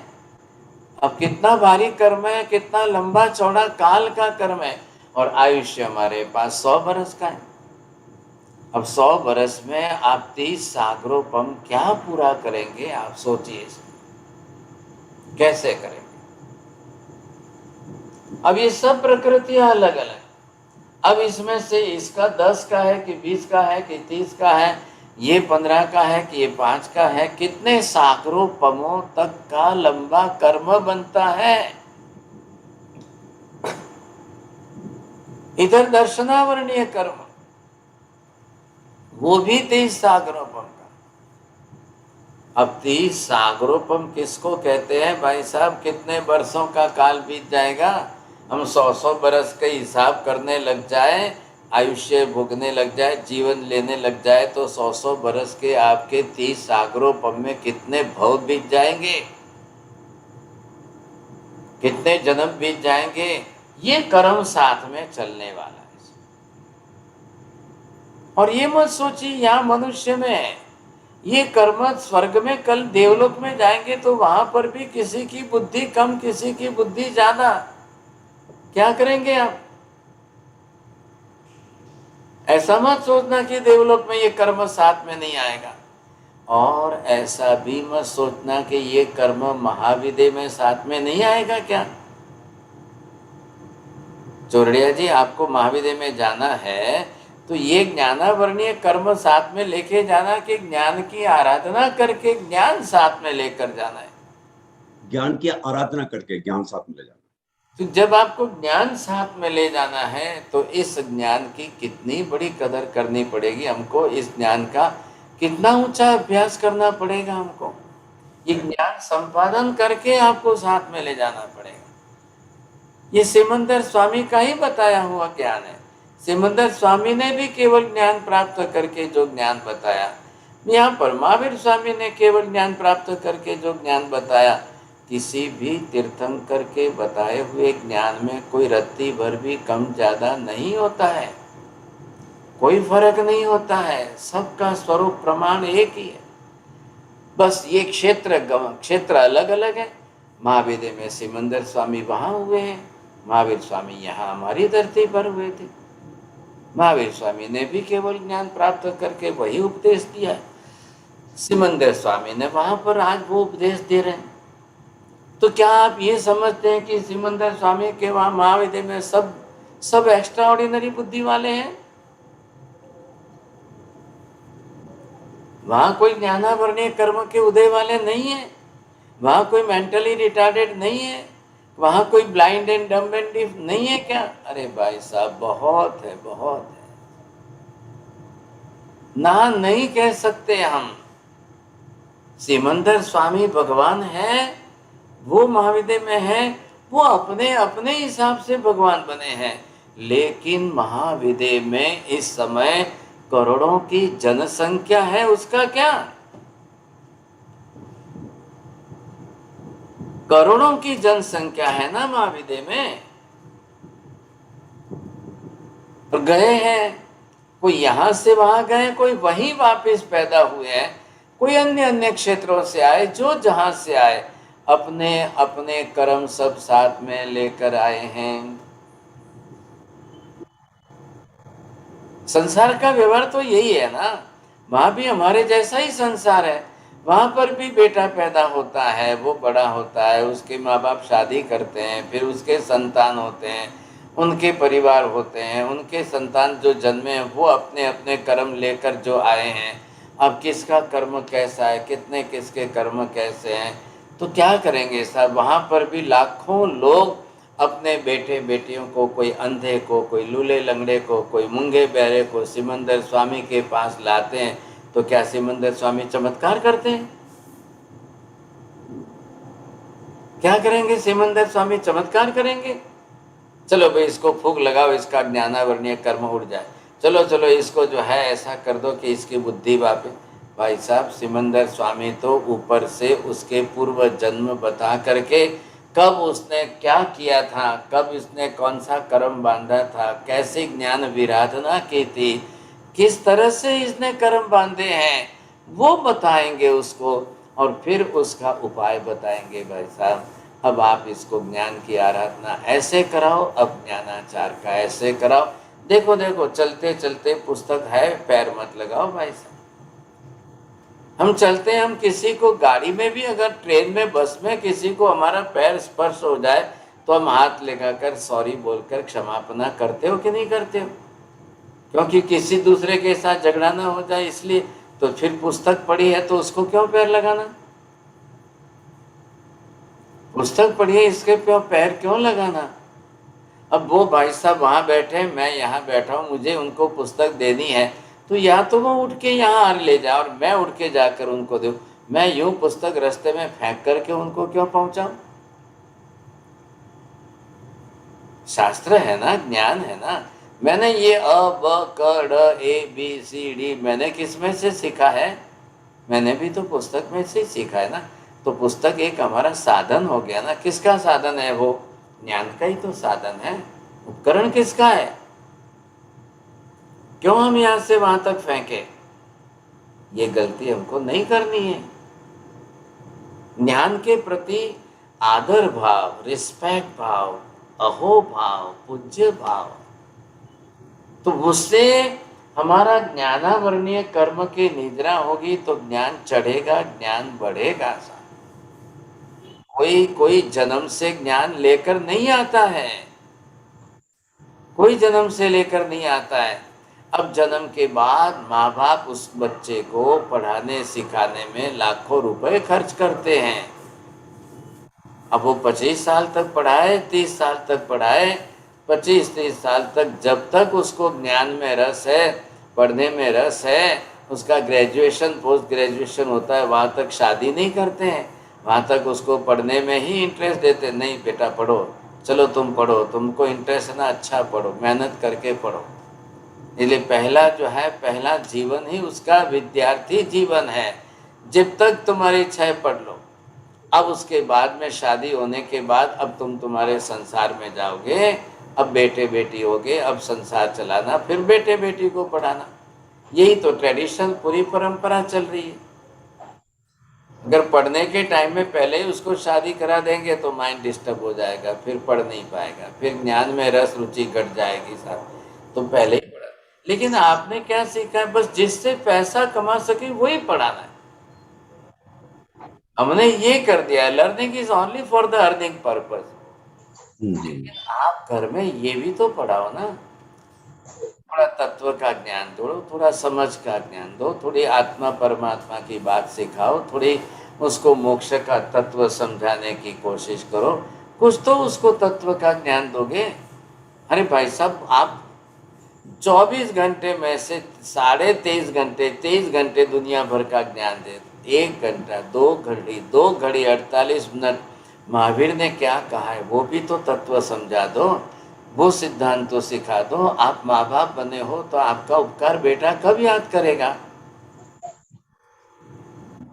अब कितना भारी कर्म है, कितना लंबा चौड़ा काल का कर्म है। और आयुष्य हमारे पास 100 बरस का है। अब 100 बरस में आप 30 सागरोपम क्या पूरा करेंगे? आप सोचिए कैसे करेंगे। अब ये सब प्रकृतियां अलग अलग, अब इसमें से इसका 10 का है कि 20 का है कि 30 का है, ये 15 का है कि ये 5 का है, कितने सागरोपमों तक का लंबा कर्म बनता है। इधर दर्शनावरणीय कर्म, वो भी 30 सागरोपम का। अब 30 सागरोपम किसको कहते हैं भाई साहब? कितने वर्षों का काल बीत जाएगा, हम 100 बरस का हिसाब करने लग जाए, आयुष्य भोगने लग जाए, जीवन लेने लग जाए, तो 100 बरस के आपके 30 सागरोपम में कितने भव बीत जाएंगे, कितने जन्म बीत जाएंगे। ये कर्म साथ में चलने वाला है। और ये मत सोचिए यहाँ मनुष्य में है, ये कर्म स्वर्ग में, कल देवलोक में जाएंगे तो वहां पर भी किसी की बुद्धि कम, किसी की बुद्धि ज्यादा, क्या करेंगे आप? ऐसा मत सोचना कि देवलोक में ये कर्म साथ में नहीं आएगा, और ऐसा भी मत सोचना कि ये कर्म महाविद्या में साथ में नहीं आएगा। क्या चोरड़िया जी, आपको महाविद्या में जाना है तो ये ज्ञानावरणीय कर्म साथ में लेके जाना कि ज्ञान की आराधना करके ज्ञान साथ में लेकर जाना है? ज्ञान की आराधना करके ज्ञान साथ में ले जाना। तो जब आपको ज्ञान साथ में ले जाना है तो इस ज्ञान की कितनी बड़ी कदर करनी पड़ेगी हमको, इस ज्ञान का कितना ऊंचा अभ्यास करना पड़ेगा हमको, ये ज्ञान संपादन करके आपको साथ में ले जाना पड़ेगा। ये सिमंदर स्वामी का ही बताया हुआ ज्ञान है। सिमंदर स्वामी ने भी केवल ज्ञान प्राप्त करके जो ज्ञान बताया, यहाँ पर महावीर स्वामी ने केवल ज्ञान प्राप्त करके जो ज्ञान बताया, किसी भी तीर्थंकर के बताए हुए ज्ञान में कोई रत्ती भर भी कम ज्यादा नहीं होता है, कोई फर्क नहीं होता है, सबका स्वरूप प्रमाण एक ही है। बस ये क्षेत्र अलग अलग है। महाविद्या में सिमंदर स्वामी वहां हुए हैं, महावीर स्वामी यहाँ हमारी धरती पर हुए थे। महावीर स्वामी ने भी केवल ज्ञान प्राप्त करके वही उपदेश दिया, सिमंदर स्वामी ने वहां पर आज वो उपदेश दे रहे हैं। तो क्या आप ये समझते हैं कि सिमंदर स्वामी के वहां महाविद्या में सब एक्स्ट्रा ऑर्डिनरी बुद्धि वाले हैं? वहां कोई ज्ञानावरणीय कर्म के उदय वाले नहीं है, वहां कोई मेंटली रिटार्डेड नहीं है, वहां कोई blind and dumb and deaf नहीं है क्या? अरे भाई साहब, बहुत है, बहुत है ना, नहीं कह सकते हम। सिमंदर स्वामी भगवान है, वो महाविद्या में है, वो अपने अपने हिसाब से भगवान बने हैं। लेकिन महाविदय में इस समय करोड़ों की जनसंख्या है, उसका क्या? करोड़ों की जनसंख्या है ना महाविदय में। और गए हैं, कोई यहां से वहां गए, कोई वहीं वापस पैदा हुए हैं, कोई अन्य अन्य क्षेत्रों से आए, जो जहां से आए अपने अपने कर्म सब साथ में लेकर आए हैं। संसार का व्यवहार तो यही है ना। वहां भी हमारे जैसा ही संसार है। वहां पर भी बेटा पैदा होता है, वो बड़ा होता है, उसके माँ बाप शादी करते हैं, फिर उसके संतान होते हैं, उनके परिवार होते हैं, उनके संतान जो जन्मे हैं वो अपने अपने कर्म लेकर जो आए हैं। अब किसका कर्म कैसा है, कितने किसके कर्म कैसे हैं, तो क्या करेंगे साहब। वहाँ पर भी लाखों लोग अपने बेटे बेटियों को, कोई अंधे को, कोई लूले लंगड़े को, कोई मूंगे बहरे को सिमंदर स्वामी के पास लाते हैं। तो क्या सिमंदर स्वामी चमत्कार करते हैं? क्या करेंगे सिमंदर स्वामी? चमत्कार करेंगे? चलो भाई इसको फूंक लगाओ, इसका ज्ञानावरणीय कर्म उड़ जाए, चलो चलो इसको जो है ऐसा कर दो कि इसकी बुद्धि वापस। भाई साहब सिमंदर स्वामी तो ऊपर से उसके पूर्व जन्म बता करके, कब उसने क्या किया था, कब इसने कौन सा कर्म बांधा था, कैसे ज्ञान विराधना की थी, किस तरह से इसने कर्म बांधे हैं, वो बताएंगे उसको, और फिर उसका उपाय बताएंगे। भाई साहब अब आप इसको ज्ञान की आराधना ऐसे कराओ, अब ज्ञानाचार का ऐसे कराओ। देखो देखो चलते चलते पुस्तक है, पैर मत लगाओ भाई साहब। हम चलते हैं, हम किसी को गाड़ी में भी, अगर ट्रेन में बस में किसी को हमारा पैर स्पर्श हो जाए तो हम हाथ लगाकर सॉरी बोलकर क्षमापना करते हो कि नहीं करते हो? क्योंकि किसी दूसरे के साथ झगड़ा ना हो जाए इसलिए। तो फिर पुस्तक पढ़ी है तो उसको क्यों पैर लगाना? पुस्तक पढ़िए, इसके पैर क्यों लगाना? अब वो भाई साहब वहाँ बैठे, मैं यहाँ बैठा हूँ, मुझे उनको पुस्तक देनी है, तो या तो वो उठ के यहाँ ले जाए और मैं उठ के जाकर उनको दूँ। मैं यूं पुस्तक रास्ते में फेंक करके उनको क्यों पहुँचाऊँ? शास्त्र है ना, ज्ञान है ना। मैंने ये अ ब क ड ए बी सी डी मैंने किस में से सीखा है? मैंने भी तो पुस्तक में से सीखा है ना। तो पुस्तक एक हमारा साधन हो गया ना। किसका साधन है वो? ज्ञान का ही तो साधन है। उपकरण किसका है? क्यों हम यहां से वहां तक फेंके? ये गलती हमको नहीं करनी है। ज्ञान के प्रति आदर भाव, रिस्पेक्ट भाव, अहो भाव, पूज्य भाव, तो उससे हमारा ज्ञानावरणीय कर्म की निद्रा होगी तो ज्ञान चढ़ेगा, ज्ञान बढ़ेगा। कोई जन्म से ज्ञान लेकर नहीं आता है, कोई जन्म से लेकर नहीं आता है। अब जन्म के बाद माँ बाप उस बच्चे को पढ़ाने सिखाने में लाखों रुपए खर्च करते हैं। अब वो 25 साल तक पढ़ाए, 30 साल तक पढ़ाए, 25-30 साल तक, जब तक उसको ज्ञान में रस है, पढ़ने में रस है, उसका ग्रेजुएशन पोस्ट ग्रेजुएशन होता है, वहाँ तक शादी नहीं करते हैं। वहाँ तक उसको पढ़ने में ही इंटरेस्ट देते। नहीं बेटा पढ़ो, चलो तुम पढ़ो, तुमको इंटरेस्ट है ना, अच्छा पढ़ो, मेहनत करके पढ़ो। इसलिए पहला जो है, पहला जीवन ही उसका विद्यार्थी जीवन है। जब तक तुम्हारी इच्छा है पढ़ लो। अब उसके बाद में शादी होने के बाद अब तुम तुम्हारे संसार में जाओगे, अब बेटे बेटी होगे, अब संसार चलाना, फिर बेटे बेटी को पढ़ाना। यही तो ट्रेडिशन, पूरी परंपरा चल रही है। अगर पढ़ने के टाइम में पहले ही उसको शादी करा देंगे तो माइंड डिस्टर्ब हो जाएगा, फिर पढ़ नहीं पाएगा, फिर ज्ञान में रस रुचि घट जाएगी साहब। तो पहले ही पढ़ा। लेकिन आपने क्या सीखा है? बस जिससे पैसा कमा सके वही पढ़ाना है। हमने ये कर दिया, learning is only for the earning purpose. लेकिन आप घर में ये भी तो पढ़ाओ ना, थोड़ा तत्व का ज्ञान दो, थोड़ा समझ का ज्ञान दो, थोड़ी आत्मा परमात्मा की बात सिखाओ, थोड़ी उसको मोक्ष का तत्व समझाने की कोशिश करो। कुछ तो उसको तत्व का ज्ञान दोगे। अरे भाई साहब, आप 24 घंटे में से 23.5 घंटे, 23 घंटे दुनिया भर का ज्ञान दे, 1 घंटा, 2 घड़ी 48 मिनट महावीर ने क्या कहा है वो भी तो तत्व समझा दो। वो सिद्धांत तो सिखा दो। आप माँ बाप बने हो तो आपका उपकार बेटा कब याद करेगा?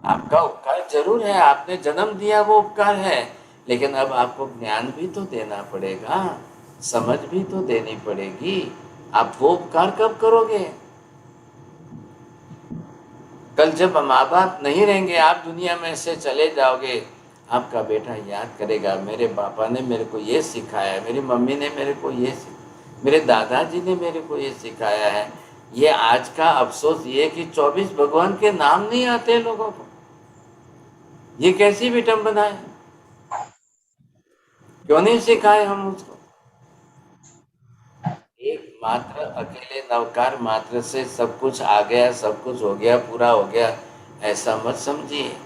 आपका उपकार जरूर है, आपने जन्म दिया वो उपकार है, लेकिन अब आपको ज्ञान भी तो देना पड़ेगा, समझ भी तो देनी पड़ेगी। आप वो उपकार कब करोगे? कल जब माँ बाप नहीं रहेंगे, आप दुनिया में से चले जाओगे, आपका बेटा याद करेगा, मेरे पापा ने मेरे को ये सिखाया, मेरी मम्मी ने मेरे को ये, मेरे दादाजी ने मेरे को ये सिखाया है। ये आज का अफसोस ये कि 24 भगवान के नाम नहीं आते लोगों को। ये कैसी विडंबना है? क्यों नहीं सिखाए हम उसको? एक मात्र अकेले नवकार मात्र से सब कुछ आ गया, सब कुछ हो गया, पूरा हो गया, ऐसा मत समझिए।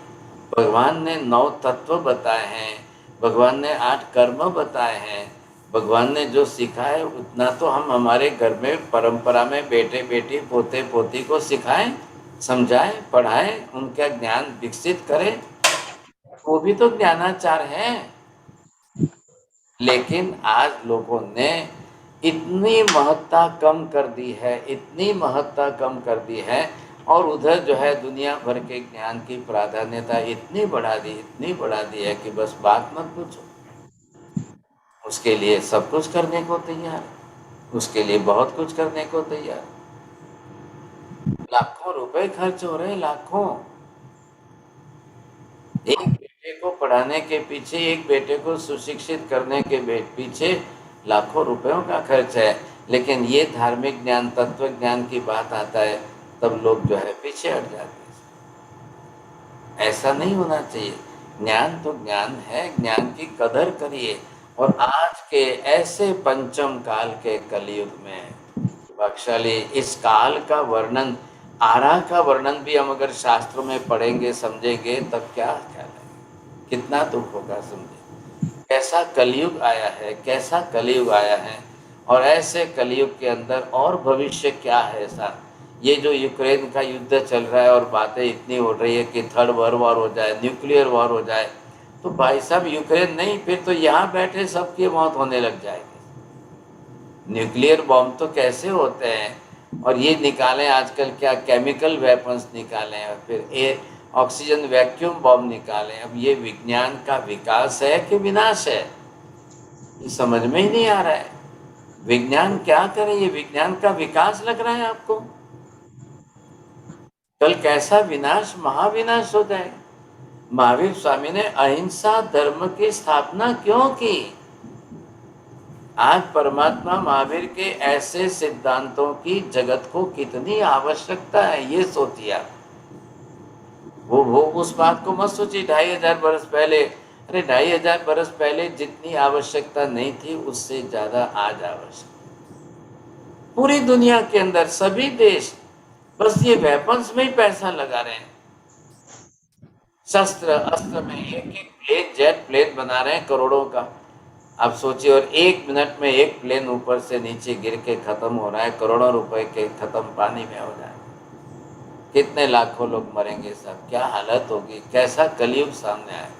भगवान ने 9 तत्व बताए हैं, भगवान ने 8 कर्म बताए हैं, भगवान ने जो सिखाए उतना तो हम हमारे घर में परंपरा में बेटे बेटी पोते पोती को सिखाएं, समझाएं, पढ़ाएं, उनका ज्ञान विकसित करें। वो भी तो ज्ञानाचार है। लेकिन आज लोगों ने इतनी महत्ता कम कर दी है, इतनी महत्ता कम कर दी है, और उधर जो है दुनिया भर के ज्ञान की प्राधान्यता इतनी बढ़ा दी, इतनी बढ़ा दी है कि बस बात मत पूछो। उसके लिए सब कुछ करने को तैयार, उसके लिए बहुत कुछ करने को तैयार। लाखों रुपए खर्च हो रहे, लाखों। एक बेटे को पढ़ाने के पीछे, एक बेटे को सुशिक्षित करने के पीछे लाखों रुपयों का खर्च है। लेकिन ये धार्मिक ज्ञान, तत्व ज्ञान की बात आता है तब लोग जो है पीछे हट जाते हैं। ऐसा नहीं होना चाहिए। ज्ञान तो ज्ञान है, ज्ञान की कदर करिए। और आज के ऐसे पंचम काल के कलयुग में भाग्यशाली, इस काल का वर्णन, आरा का वर्णन भी हम अगर शास्त्रों में पढ़ेंगे, समझेंगे, तब क्या ख्याल है, कितना दुख होगा। समझे कैसा कलयुग आया है, कैसा कलयुग आया है। और ऐसे कलयुग के अंदर और भविष्य क्या है ऐसा। ये जो यूक्रेन का युद्ध चल रहा है और बातें इतनी हो रही है कि थर्ड वर्ल्ड वॉर हो जाए, न्यूक्लियर वॉर हो जाए, तो भाई साहब यूक्रेन नहीं, फिर तो यहाँ बैठे सबकी मौत होने लग जाएगी। न्यूक्लियर बॉम्ब तो कैसे होते हैं, और ये निकाले आजकल क्या केमिकल वेपन्स निकाले हैं, और फिर ऑक्सीजन वैक्यूम बॉम्ब निकाले। अब ये विज्ञान का विकास है कि विनाश है, ये समझ में ही नहीं आ रहा है। विज्ञान क्या करे, ये विज्ञान का विकास लग रहा है आपको? कल कैसा विनाश, महाविनाश हो जाएगा। महावीर स्वामी ने अहिंसा धर्म की स्थापना क्यों की? आज परमात्मा महावीर के ऐसे सिद्धांतों की जगत को कितनी आवश्यकता है, ये सोचिए आप। वो उस बात को मत सोचिए 2500 बरस पहले। अरे 2500 बरस पहले जितनी आवश्यकता नहीं थी, उससे ज्यादा आज आवश्यक। पूरी दुनिया के अंदर सभी देश बस ये वेपन्स में ही पैसा लगा रहे हैं। शस्त्र अस्त्र में एक एक प्लेन, जेट प्लेन बना रहे हैं करोड़ों का। आप सोचिए, और 1 मिनट में एक प्लेन ऊपर से नीचे गिर के खत्म हो रहा है, करोड़ों रुपए के खत्म पानी में हो जाए, कितने लाखों लोग मरेंगे सब, क्या हालत होगी, कैसा कलयुग सामने आए।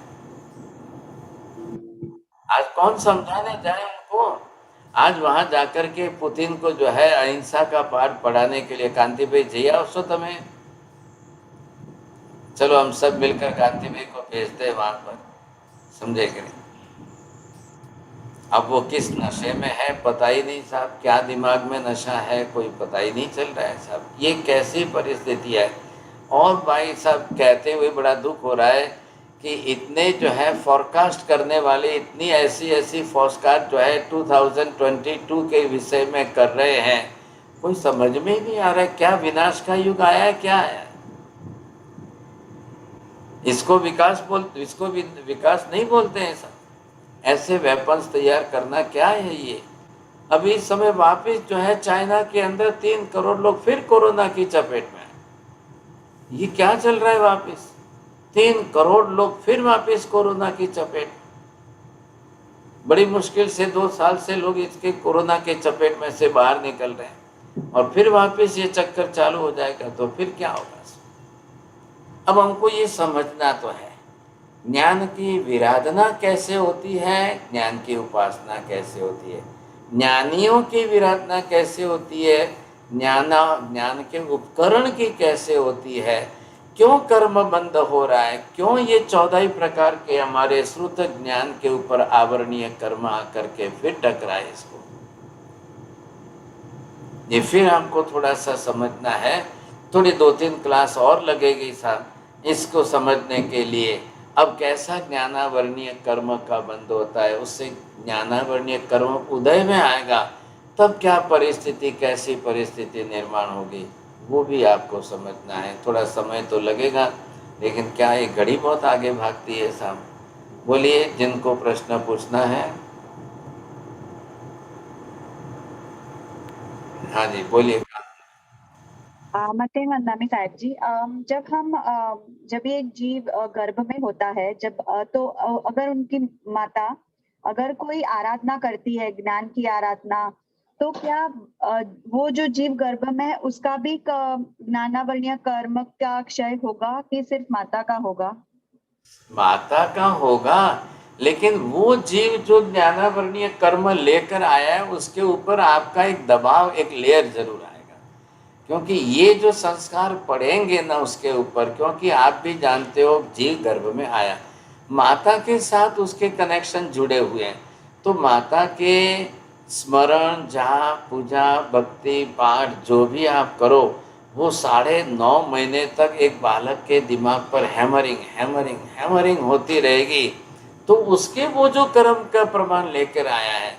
आज कौन समझाने जाए उनको? आज वहां जाकर के पुतिन को जो है अहिंसा का पाठ पढ़ाने के लिए, कांति भाई जया उसको तमें, चलो हम सब मिलकर कांति भाई को भेजते हैं वहां पर, समझे कि नहीं। अब वो किस नशे में है पता ही नहीं साहब, क्या दिमाग में नशा है कोई पता ही नहीं चल रहा है साहब। ये कैसी परिस्थिति है। और भाई साहब कहते हुए बड़ा दुख हो रहा है कि इतने जो है फॉरकास्ट करने वाले, इतनी ऐसी फॉरकास्ट जो है 2022 के विषय में कर रहे हैं, कोई समझ में ही नहीं आ रहा है क्या विनाश का युग आया है, क्या है। इसको विकास नहीं बोलते हैं सब। ऐसे वेपन्स तैयार करना क्या है ये। अभी इस समय वापस जो है चाइना के अंदर 3 करोड़ लोग फिर कोरोना की चपेट में। ये क्या चल रहा है वापस? 3 करोड़ लोग फिर वापस कोरोना की चपेट। बड़ी मुश्किल से 2 साल से लोग इसके कोरोना के चपेट में से बाहर निकल रहे हैं, और फिर वापस ये चक्कर चालू हो जाएगा तो फिर क्या होगा। अब हमको ये समझना तो है ज्ञान की विराधना कैसे होती है, ज्ञान की उपासना कैसे होती है। ज्ञानियों की विराधना कैसे होती है, ज्ञान के उपकरण की कैसे होती है, क्यों कर्म बंद हो रहा है, क्यों ये 14 ही प्रकार के हमारे श्रुत ज्ञान के ऊपर आवरणीय कर्म आकर के फिर टकराए, इसको ये फिर हमको थोड़ा सा समझना है। थोड़ी 2-3 क्लास और लगेगी साहब इसको समझने के लिए। अब कैसा ज्ञानावरणीय कर्म का बंद होता है, उससे ज्ञानावरणीय कर्म उदय में आएगा, तब क्या परिस्थिति, कैसी परिस्थिति निर्माण होगी, वो भी आपको समझना है। थोड़ा समय तो लगेगा, लेकिन क्या ये घड़ी बहुत आगे भागती है साहब। बोलिए, जिनको प्रश्न पूछना है। हाँ जी, बोलिए। मते वंदामी साहेब जी, जब ये एक जीव गर्भ में होता है, तो अगर उनकी माता अगर कोई आराधना करती है, ज्ञान की आराधना, तो क्या वो जो जीव गर्भ में है उसका भी ज्ञानावरणीय कर्म का क्षय होगा कि सिर्फ माता का होगा? माता का होगा, लेकिन वो जीव जो ज्ञानावरणीय कर्म लेकर आया है उसके ऊपर आपका एक दबाव, एक लेयर जरूर आएगा, क्योंकि ये जो संस्कार पड़ेंगे ना उसके ऊपर, क्योंकि आप भी जानते हो जीव गर्भ में आया, माता के साथ उसके कनेक्शन जुड़े हुए हैं, तो माता के स्मरण, जाप, पूजा, भक्ति, पाठ जो भी आप करो, वो 9.5 महीने तक एक बालक के दिमाग पर हैमरिंग हैमरिंग हैमरिंग होती रहेगी। तो उसके वो जो कर्म का प्रमाण लेकर आया है,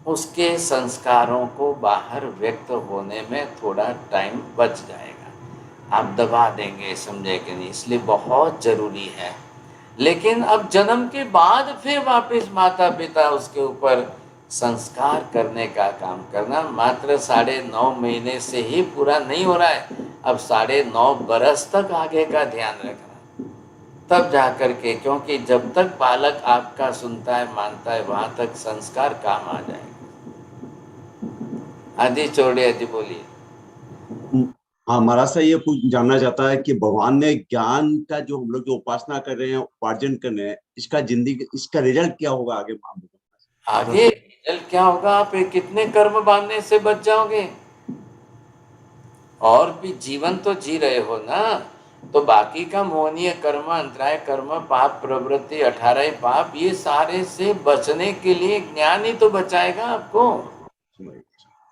उसके संस्कारों को बाहर व्यक्त होने में थोड़ा टाइम बच जाएगा। आप दबा देंगे, समझे कि नहीं, इसलिए बहुत ज़रूरी है। लेकिन अब जन्म के बाद फिर वापस माता पिता उसके ऊपर संस्कार करने का काम करना, मात्र 9.5 महीने से ही पूरा नहीं हो रहा है, अब 9.5 बरस तक आगे का ध्यान रखना, तब जा कर के, क्योंकि जब तक बालक आपका सुनता है, मानता है, वहां तक संस्कार काम आ जाएगा। आदि चौड़े आदि बोलिए। हाँ, महाराज से ये जानना चाहता है कि भगवान ने ज्ञान का जो हम लोग जो उपासना कर रहे हैं, उपार्जन कर रहे हैं, इसका जिंदगी, इसका रिजल्ट क्या होगा आगे? आगे रिजल्ट क्या होगा, आप कितने कर्म बांधने से बच जाओगे, और भी जीवन तो जी रहे हो ना, तो बाकी का मोहनीय कर्म, अंतराय कर्म, पाप प्रवृत्ति, 18 पाप, ये सारे से बचने के लिए ज्ञान ही तो बचाएगा आपको।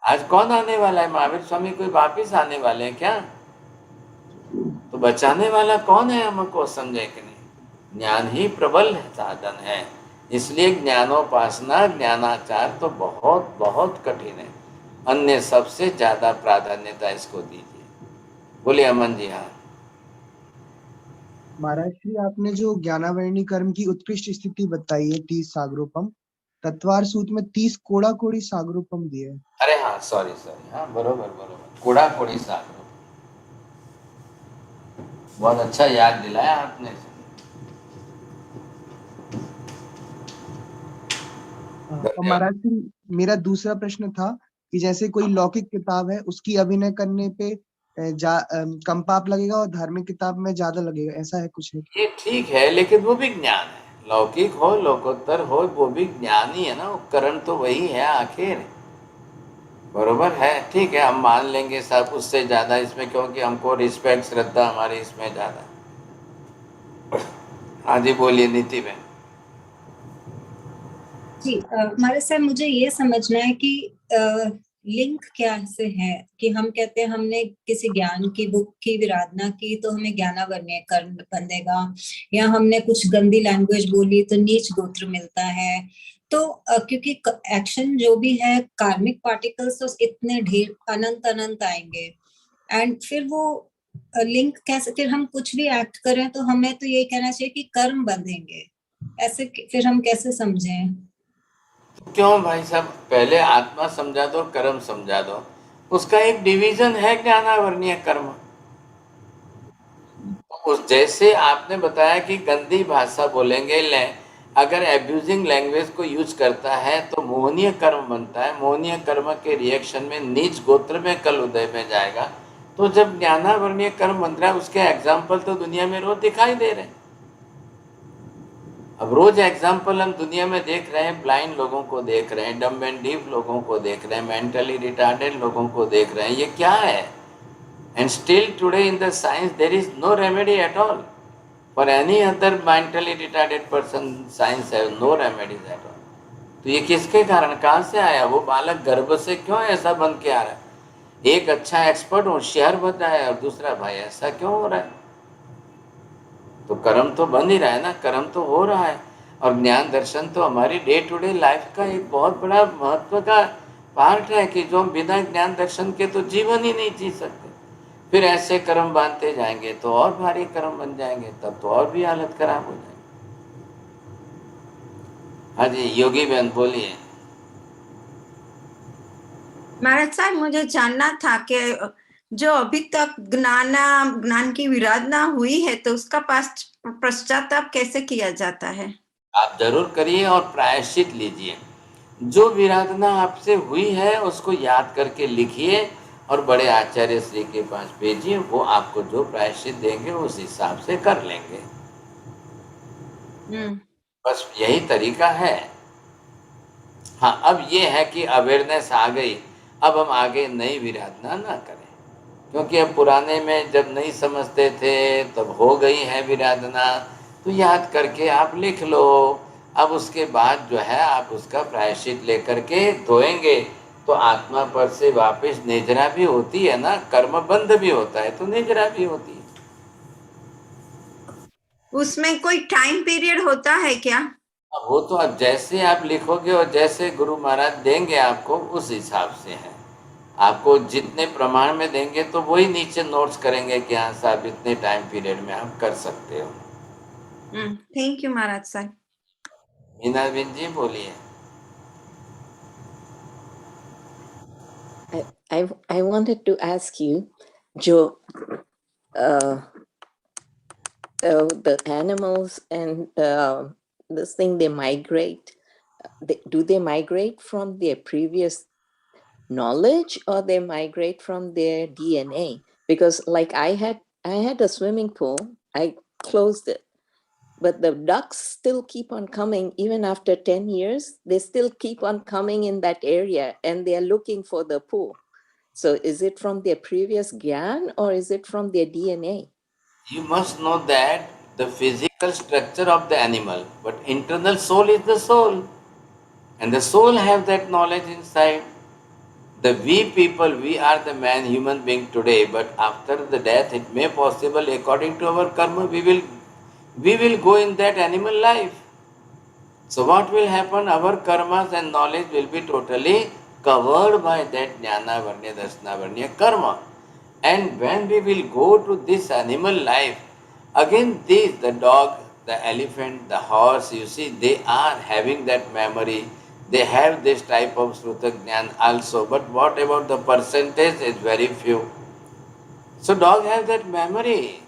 आज कौन आने वाला है? महावीर स्वामी कोई वापिस आने वाले हैं क्या? तो बचाने वाला कौन है हमको, समझे कि नहीं? ज्ञान ही प्रबल साधन है, इसलिए ज्ञानोपासना, ज्ञानाचार तो बहुत बहुत कठिन है, अन्य सबसे ज्यादा प्राधान्यता इसको दीजिए। बोलिए अमन जी। हाँ महाराज श्री, आपने जो ज्ञानावरणी कर्म की उत्कृष्ट स्थिति बताई है 30 सागरोपम, तत्वार सूत्र में 30 कोड़ा कोड़ी सागरोपम दिए है। अरे हाँ, सॉरी, हाँ बरोबर, कोड़ा कोड़ी सागरोपम, बहुत अच्छा याद दिलाया आपने। महाराज श्री, मेरा दूसरा प्रश्न था कि जैसे कोई लौकिक किताब है, उसकी अभिनय करने पे कम पाप लगेगा और धार्मिक किताब में ज्यादा लगेगा, ऐसा है कुछ? है ये ठीक है, लेकिन वो भी ज्ञान है, लौकिक हो लोकोत्तर हो, वो भी ज्ञान ही है ना, उपकरण तो वही है आखिर, बरोबर है। ठीक है, हम मान लेंगे सब, उससे ज्यादा इसमें, क्योंकि हमको रिस्पेक्ट, श्रद्धा हमारी इसमें ज्यादा। हाँ जी, बोलिए नीति में। जी हमारे साहब, मुझे ये समझना है कि लिंक क्या से है कि हम कहते हैं हमने किसी ज्ञान की बुक की विराधना की तो हमें ज्ञानावरणीय कर्म बंधेगा, या हमने कुछ गंदी लैंग्वेज बोली तो नीच गोत्र मिलता है। तो क्योंकि एक्शन जो भी है, कार्मिक पार्टिकल्स तो इतने ढेर अनंत अनंत आएंगे, एंड फिर वो लिंक कैसे, फिर हम कुछ भी एक्ट करें तो हमें तो ये कहना चाहिए कि कर्म बंधेंगे, ऐसे फिर हम कैसे समझें? क्यों भाई साहब, पहले आत्मा समझा दो, कर्म समझा दो, उसका एक डिवीजन है ज्ञानावरणीय कर्म। उस जैसे आपने बताया कि गंदी भाषा बोलेंगे, अगर एब्यूजिंग लैंग्वेज को यूज करता है तो मोहनीय कर्म बनता है, मोहनीय कर्म के रिएक्शन में नीच गोत्र में कल उदय में जाएगा। तो जब ज्ञानावरणीय कर्म बन रहा है, उसके एग्जाम्पल तो दुनिया में रोज दिखाई दे रहे हैं। अब रोज एग्जाम्पल हम दुनिया में देख रहे हैं, ब्लाइंड लोगों को देख रहे हैं, डम्ब एंड डीफ लोगों को देख रहे हैं, मेंटली रिटार्डेड लोगों को देख रहे हैं, ये क्या है? And still today in the science there is no remedy at all for any other mentally retarded person. Science have no remedies at all. तो ये किसके कारण, कहाँ से आया? वो बालक गर्भ से क्यों ऐसा बन के आ रहा है? एक अच्छा एक्सपर्ट होशियार बन रहा है और दूसरा भाई ऐसा क्यों हो रहा है? तो कर्म तो बन ही रहा है ना, कर्म तो हो रहा है. और ज्ञान दर्शन तो हमारी डे टू डे लाइफ का एक बहुत बड़ा महत्व का पार्ट है कि जो हम बिना ज्ञान दर्शन के तो जीवन ही नहीं जी सकते. फिर ऐसे कर्म बांधते जाएंगे तो और भारी कर्म बन जाएंगे, तब तो और भी हालत खराब हो जाएगी. हाँ जी, योगी बहन बोलिए. महाराज साहब, मुझे जानना था कि जो अभी तक ज्ञान की विराधना हुई है तो उसका पश्चाताप कैसे किया जाता है? आप जरूर करिए और प्रायश्चित लीजिए. जो विराधना आपसे हुई है उसको याद करके लिखिए और बड़े आचार्य श्री के पास भेजिए. वो आपको जो प्रायश्चित देंगे उस हिसाब से कर लेंगे. बस यही तरीका है. हाँ, अब ये है कि अवेयरनेस आ गई, अब हम आगे नई विराधना ना करें, क्योंकि अब पुराने में जब नहीं समझते थे तब हो गई है विराधना, तो याद करके आप लिख लो. अब उसके बाद जो है आप उसका प्रायश्चित लेकर के धोएंगे तो आत्मा पर से वापस निजरा भी होती है ना, कर्म बंध भी होता है तो निजरा भी होती है. उसमें कोई टाइम पीरियड होता है क्या? अब वो तो अब जैसे आप लिखोगे और जैसे गुरु महाराज देंगे आपको उस हिसाब से है. आपको जितने प्रमाण में देंगे तो वही नीचे नोट्स करेंगे कि हाँ साहब इतने टाइम पीरियड में आप कर सकते हो. थैंक यू महाराज साहब. मीना बिन जी बोलिए. I wanted to ask you, Jo, the animals and this thing, they migrate. Do they migrate from their previous knowledge or they migrate from their DNA? Because like I had a swimming pool, I closed it, but the ducks still keep on coming. Even after 10 years, they still keep on coming in that area and they are looking for the pool. So is it from their previous gyan or is it from their DNA? You must know that the physical structure of the animal, but internal soul is the soul, and the soul have that knowledge inside. The we people, we are the man, human being today, but after the death, it may possible according to our karma, we will go in that animal life. So what will happen? Our karmas and knowledge will be totally covered by that jnana varnya darsana varnya karma. And when we will go to this animal life, again these, the dog, the elephant, the horse, you see, they are having that memory. They have this type of Sruta Jnana also. But what about the percentage? Is very few. So dog has that memory.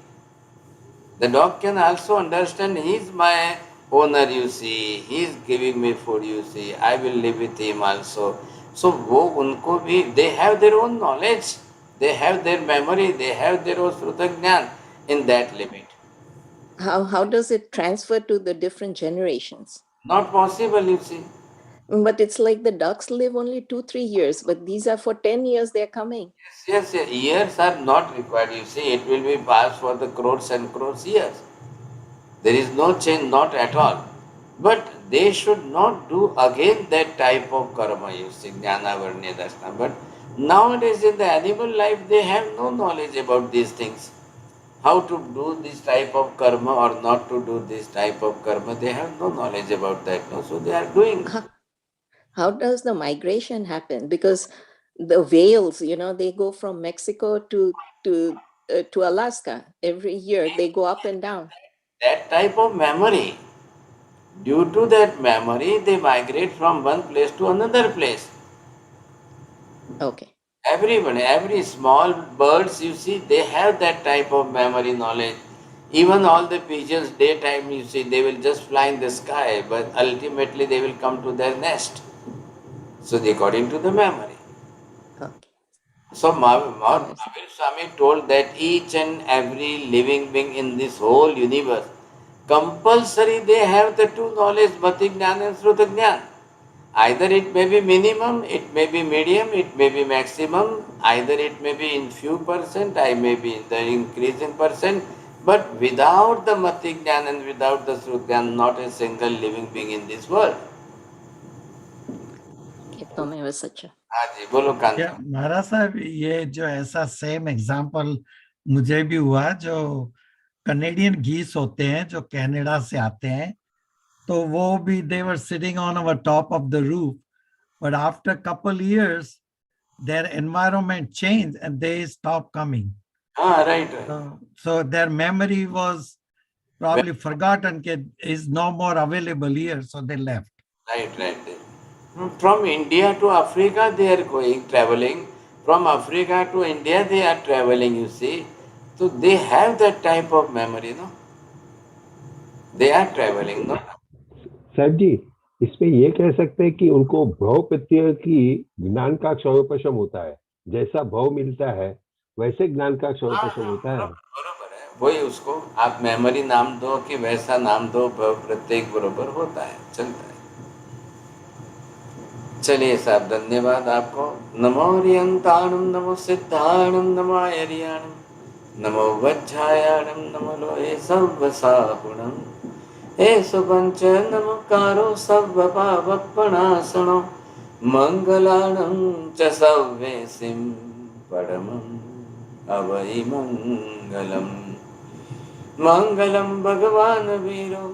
The dog can also understand, he is my owner, you see, he is giving me food, you see, I will live with him also. So वो उनको भी, they have their own knowledge, they have their memory, they have their own Sruta Jnana in that limit. How does it transfer to the different generations? Not possible, you see. But it's like the ducks live only 2-3 years, but these are for 10 years they're coming. Yes, years are not required, you see, it will be passed for the crores and crores years. There is no change, not at all. But they should not do again that type of karma, you see, jnana, varnya, darsana. But nowadays in the animal life, they have no knowledge about these things. How to do this type of karma or not to do this type of karma, they have no knowledge about that. No? So they are doing. How does the migration happen? Because the whales, they go from Mexico to Alaska every year. They go up and down. That type of memory. Due to that memory, they migrate from one place to another place. Okay. Everyone, every small birds, you see, they have that type of memory knowledge. Even all the pigeons, daytime, you see, they will just fly in the sky, but ultimately they will come to their nest. So according to the memory. Okay. So Mahavir Swami told that each and every living being in this whole universe compulsory they have the two knowledge, bhakti jnana and sruta jnana. Either it may be minimum, it may be medium, it may be maximum, either it may be in few percent, I may be in the increase in percent, but without the mati jnana and without the sruta jnana, not a single living being in this world. Tamaeva Sacha. हाँ जी, बोलो कांता। महाराज साहब, ये जो ऐसा same example मुझे भी हुआ, जो कनेडियन गीस होते हैं जो कनाडा से आते हैं, तो वो भी they were sitting on our top of the roof, but after a couple years their environment changed and they stopped coming. हाँ, right. So their memory was probably forgotten, is no more available here, so they left. Right. From India to Africa they are going, traveling. From Africa to India they are traveling, you see. So they have that type of memory, no? They are traveling, no? साहब जी, इसमें ये कह सकते हैं कि उनको भव प्रत्यय की ज्ञान का क्षयोपशम होता है, जैसा भव मिलता है वैसे ज्ञान का क्षयोपशम होता है। बरोबर है, वही उसको आप मेमोरी नाम दो कि वैसा नाम दो, भव प्रत्येक बरोबर होता है, चलता है। चलिए साहब, धन्यवाद आपको। नमो रियंताणम, नमो सिद्धाणम, नमो आर्याणम, नमो वज्रायाणम, नमो लोहे सर्वसाहुणम, एषु पंच नमकारो सर्वपावपणासनो, मंगलाणं च सव्येसिं परमं अवै मंगलम्। मंगलं भगवान् वीरो,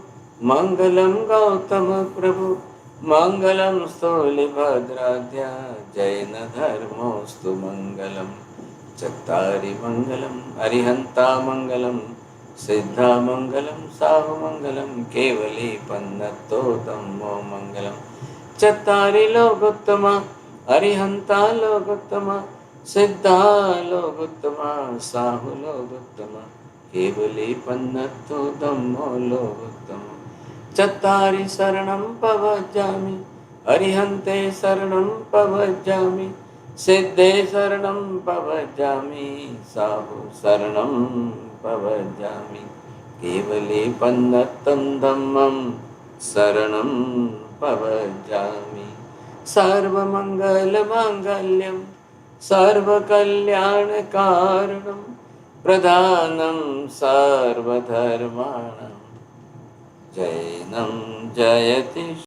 मंगलं गौतम प्रभु, मंगलं स्थूलिभद्राद्या, जैन धर्मोऽस्तु मंगलम्। चत्तारि मंगलम्, अरिहन्ता मंगलम्, सिद्धा मंगलम, साहु मंगलम, केवली पन्नतो तमो मंगलम। चत्तारि लोकोत्तमा, अरिहंता लोकोत्तमा, सिद्धा लोकोत्तमा, साहु लोकोत्तमा, केवली पन्नतो तमो लोकोत्तमा। चत्तारि शरणं पवज्जामि, अरिहन्ते शरणं पवज्जामि, सिद्धे शरणं पवज्जामि, साहु शरणं पवज्जामि, केवले पन्नतं धम्मं शरणं पवज्जामि। सर्वमङ्गलमाङ्गल्यं सर्वकल्याणकारणं, प्रधानं सर्वधर्माणां, जैनं जयति।